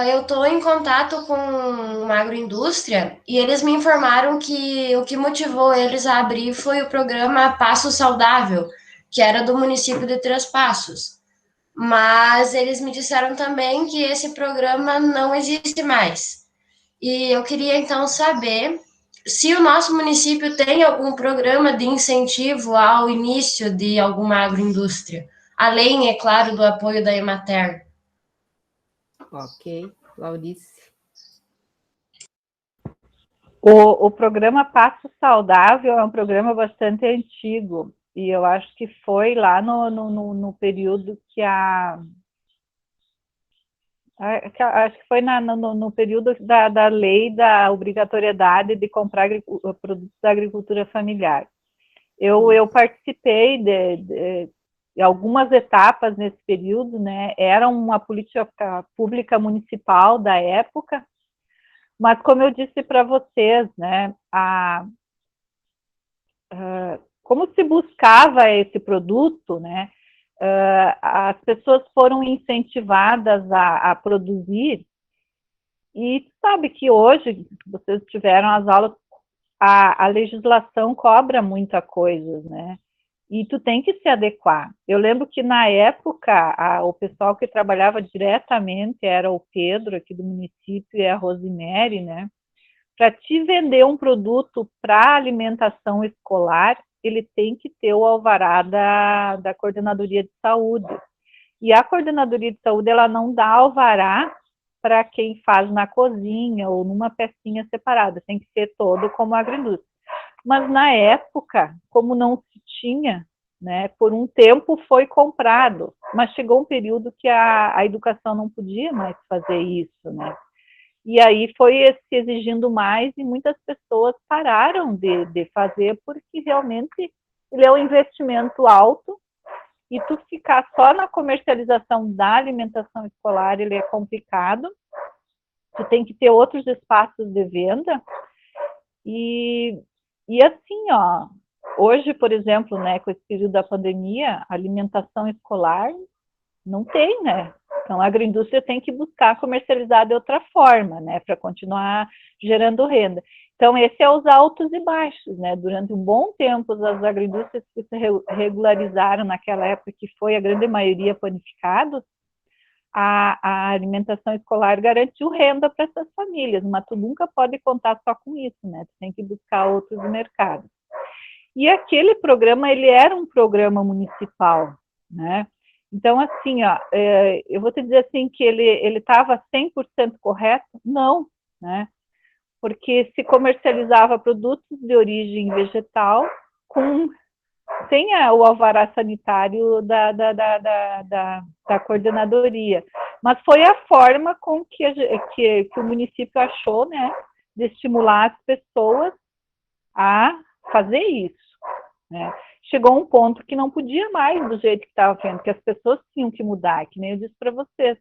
Eu estou em contato com uma agroindústria e eles me informaram que o que motivou eles a abrir foi o programa Passo Saudável, que era do município de Três Passos. Mas eles me disseram também que esse programa não existe mais. E eu queria então saber se o nosso município tem algum programa de incentivo ao início de alguma agroindústria, além, é claro, do apoio da Emater. Ok, Laurice. O programa Passo Saudável é um programa bastante antigo. E eu acho que foi lá no período que acho que foi no período da lei da obrigatoriedade de comprar produtos da agricultura familiar. Eu participei de algumas etapas nesse período, né? Era uma política pública municipal da época, mas como eu disse para vocês, né? Como se buscava esse produto, né? As pessoas foram incentivadas a produzir, e sabe que hoje, vocês tiveram as aulas, a legislação cobra muita coisa, né? E tu tem que se adequar. Eu lembro que na época o pessoal que trabalhava diretamente era o Pedro aqui do município e a Rosemary, né? Para te vender um produto para alimentação escolar, ele tem que ter o alvará da Coordenadoria de Saúde. E a Coordenadoria de Saúde, ela não dá alvará para quem faz na cozinha ou numa pecinha separada, tem que ser todo como agroindústria. Mas na época, como não se tinha, né, por um tempo foi comprado, mas chegou um período que a educação não podia mais fazer isso, né? E aí foi se exigindo mais e muitas pessoas pararam de fazer porque realmente ele é um investimento alto e tu ficar só na comercialização da alimentação escolar, ele é complicado. Tu tem que ter outros espaços de venda e assim, ó, hoje, por exemplo, né, com esse período da pandemia, a alimentação escolar não tem, né? Então, a agroindústria tem que buscar comercializar de outra forma, né, para continuar gerando renda. Então, esse é os altos e baixos, né? Durante um bom tempo, as agroindústrias que se regularizaram naquela época, que foi a grande maioria panificados, a alimentação escolar garantiu renda para essas famílias, mas tu nunca pode contar só com isso, né? Tu tem que buscar outros mercados. E aquele programa, ele era um programa municipal, né? Então, assim, ó, eu vou te dizer assim que ele estava 100% correto? Não, né? Porque se comercializava produtos de origem vegetal sem o alvará sanitário da coordenadoria. Mas foi a forma com que o município achou, né, de estimular as pessoas a fazer isso, né? Chegou um ponto que não podia mais do jeito que estava vendo, que as pessoas tinham que mudar, que nem eu disse para vocês.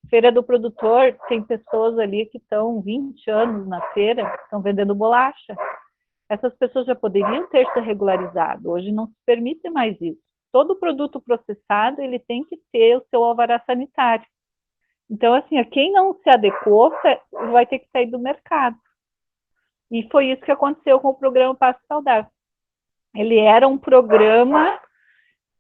Feira do Produtor, tem pessoas ali que estão 20 anos na feira, estão vendendo bolacha. Essas pessoas já poderiam ter se regularizado, hoje não se permite mais isso. Todo produto processado, ele tem que ter o seu alvará sanitário. Então, assim, quem não se adequou vai ter que sair do mercado. E foi isso que aconteceu com o programa Passo Saudável. Ele era um programa,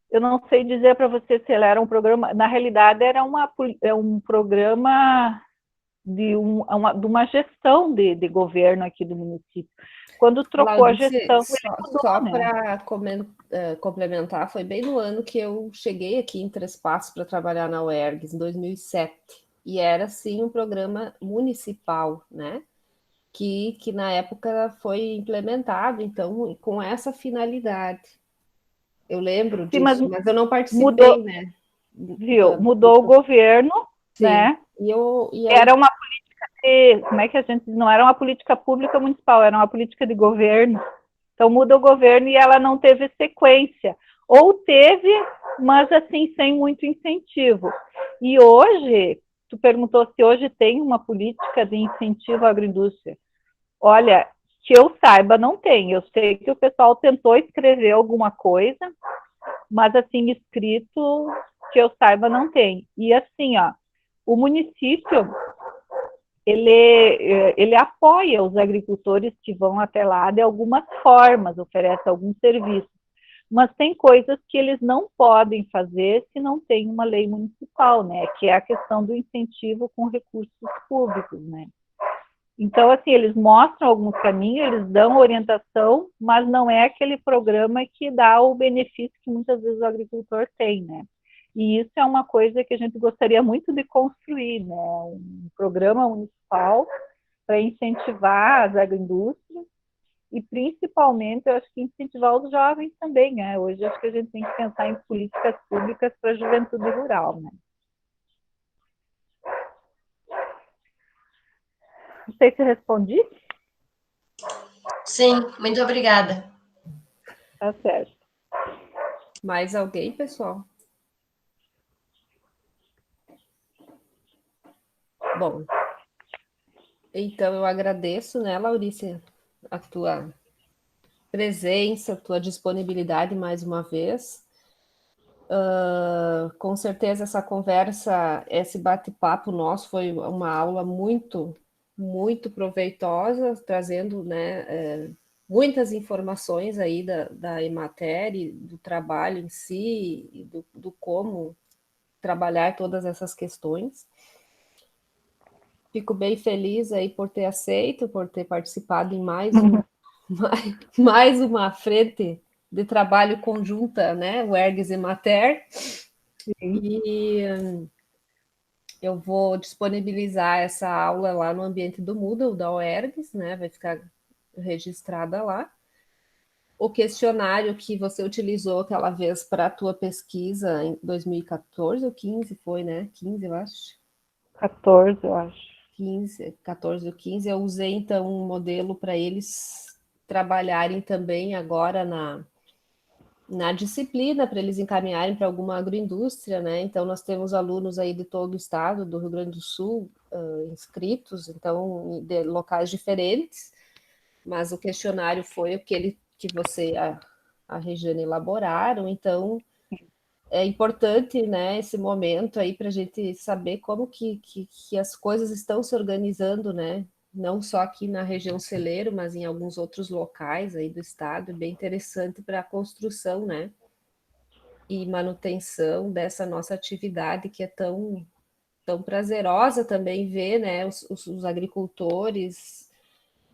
eu não sei dizer para você se ele era um programa, na realidade era um programa de uma gestão de governo aqui do município. Quando trocou a gestão, ele mudou, só né? para complementar, foi bem no ano que eu cheguei aqui em Três Passos para trabalhar na UERGS, em 2007, e era, sim, um programa municipal, né? Que na época foi implementado, então, com essa finalidade. Eu lembro Sim, disso, mas eu não mudou, participei, né? viu? Mudou o governo, Sim. né? E Era uma política como é que a gente diz? Não era uma política pública municipal, era uma política de governo. Então muda o governo e ela não teve sequência. Ou teve, mas assim, sem muito incentivo. E hoje, tu perguntou se hoje tem uma política de incentivo à agroindústria. Olha, que eu saiba, não tem. Eu sei que o pessoal tentou escrever alguma coisa, mas assim, escrito, que eu saiba, não tem. E assim, ó, o município, ele apoia os agricultores que vão até lá de algumas formas, oferece alguns serviços, mas tem coisas que eles não podem fazer se não tem uma lei municipal, né, que é a questão do incentivo com recursos públicos, né. Então, assim, eles mostram alguns caminhos, eles dão orientação, mas não é aquele programa que dá o benefício que muitas vezes o agricultor tem, né. E isso é uma coisa que a gente gostaria muito de construir, né, um programa municipal para incentivar as agroindústrias e principalmente, eu acho que incentivar os jovens também, né? Hoje acho que a gente tem que pensar em políticas públicas para a juventude rural, né? Não sei se respondi. Sim, muito obrigada. Tá certo. Mais alguém, pessoal? Bom, então eu agradeço, né, Laurícia, a tua presença, a tua disponibilidade mais uma vez. Com certeza essa conversa, esse bate-papo nosso foi uma aula muito, muito proveitosa, trazendo, né, muitas informações aí da Emater e do trabalho em si, e do como trabalhar todas essas questões. Fico bem feliz aí por ter aceito, por ter participado em mais uma frente de trabalho conjunta, né, UERGS e Emater. E eu vou disponibilizar essa aula lá no ambiente do Moodle da UERGS, né, vai ficar registrada lá. O questionário que você utilizou aquela vez para a tua pesquisa em 2014 ou 15 foi, né? 15, eu acho. 14, eu acho. 15, 14 ou 15, eu usei então um modelo para eles trabalharem também agora na disciplina, para eles encaminharem para alguma agroindústria, né? Então, nós temos alunos aí de todo o estado, do Rio Grande do Sul, inscritos, então, de locais diferentes, mas o questionário foi que você, a Regiane, elaboraram, então, é importante, né, esse momento aí para a gente saber como que as coisas estão se organizando, né? Não só aqui na região celeiro, mas em alguns outros locais aí do estado, é bem interessante para a construção, né? E manutenção dessa nossa atividade que é tão prazerosa também ver, né, os agricultores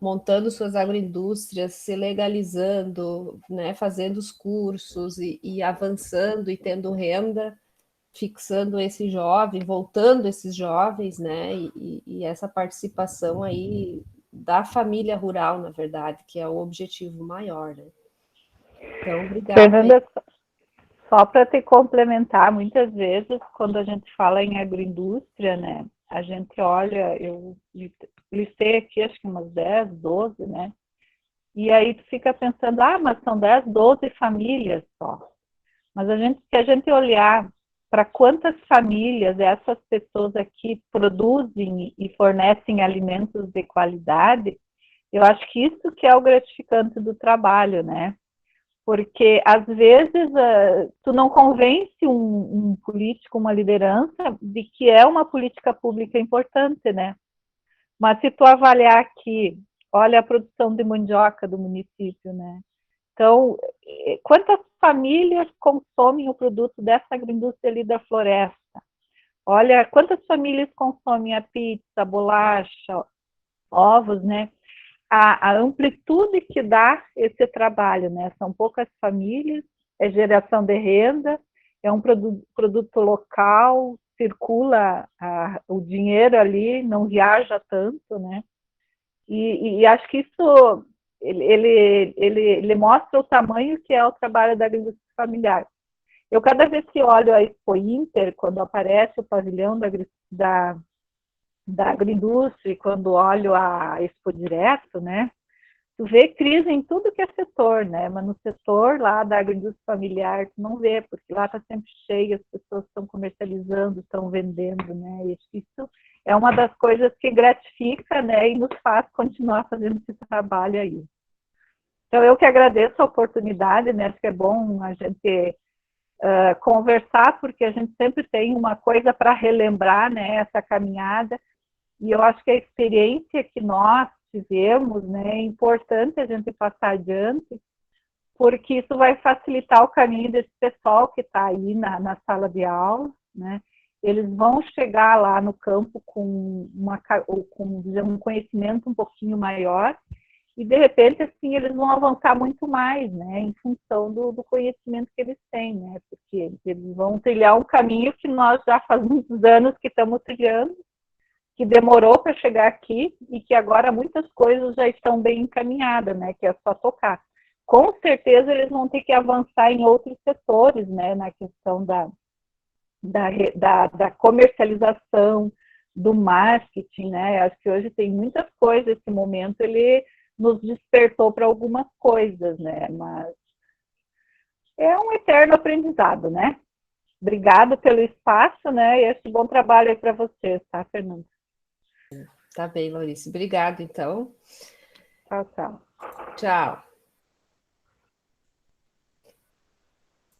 montando suas agroindústrias, se legalizando, né, fazendo os cursos e avançando e tendo renda, fixando esse jovem, voltando esses jovens, né, e essa participação aí da família rural, na verdade, que é o objetivo maior, né? Então, obrigado aí. Fernanda, só para te complementar, muitas vezes, quando a gente fala em agroindústria, né, a gente olha, eu listei aqui acho que umas 10, 12, né, e aí tu fica pensando, mas são 10, 12 famílias só. Mas se a gente olhar para quantas famílias essas pessoas aqui produzem e fornecem alimentos de qualidade, eu acho que isso que é o gratificante do trabalho, né? Porque, às vezes, tu não convence um político, uma liderança, de que é uma política pública importante, né? Mas se tu avaliar aqui, olha a produção de mandioca do município, né? Então, quantas famílias consomem o produto dessa agroindústria ali da floresta? Olha, quantas famílias consomem a pizza, a bolacha, ovos, né? A amplitude que dá esse trabalho, né? São poucas famílias, é geração de renda, é um produto local, circula o dinheiro ali, não viaja tanto, né? E acho que isso ele mostra o tamanho que é o trabalho da agricultura familiar. Eu, cada vez que olho a Expo Inter, quando aparece o pavilhão da agroindústria, quando olho a Expo Direto, né, tu vê crise em tudo que é setor, né, mas no setor lá da agroindústria familiar, tu não vê, porque lá está sempre cheio, as pessoas estão comercializando, estão vendendo, né, e isso é uma das coisas que gratifica, né, e nos faz continuar fazendo esse trabalho aí. Então, eu que agradeço a oportunidade, né, acho que é bom a gente conversar, porque a gente sempre tem uma coisa para relembrar, né, essa caminhada, e eu acho que a experiência que nós tivemos, né, é importante a gente passar adiante, porque isso vai facilitar o caminho desse pessoal que está aí na sala de aula, né, eles vão chegar lá no campo com um conhecimento um pouquinho maior, e de repente, assim, eles vão avançar muito mais, né, em função do conhecimento que eles têm, né, porque eles vão trilhar um caminho que nós já faz muitos anos que estamos trilhando, que demorou para chegar aqui e que agora muitas coisas já estão bem encaminhadas, né? Que é só tocar. Com certeza eles vão ter que avançar em outros setores, né? Na questão da comercialização, do marketing, né? Acho que hoje tem muitas coisas, esse momento ele nos despertou para algumas coisas, né? Mas é um eterno aprendizado, né? Obrigado pelo espaço, né? E esse bom trabalho aí para vocês, tá, Fernanda? Tá bem, Maurício. Obrigado, então. Tchau, tchau. Tchau.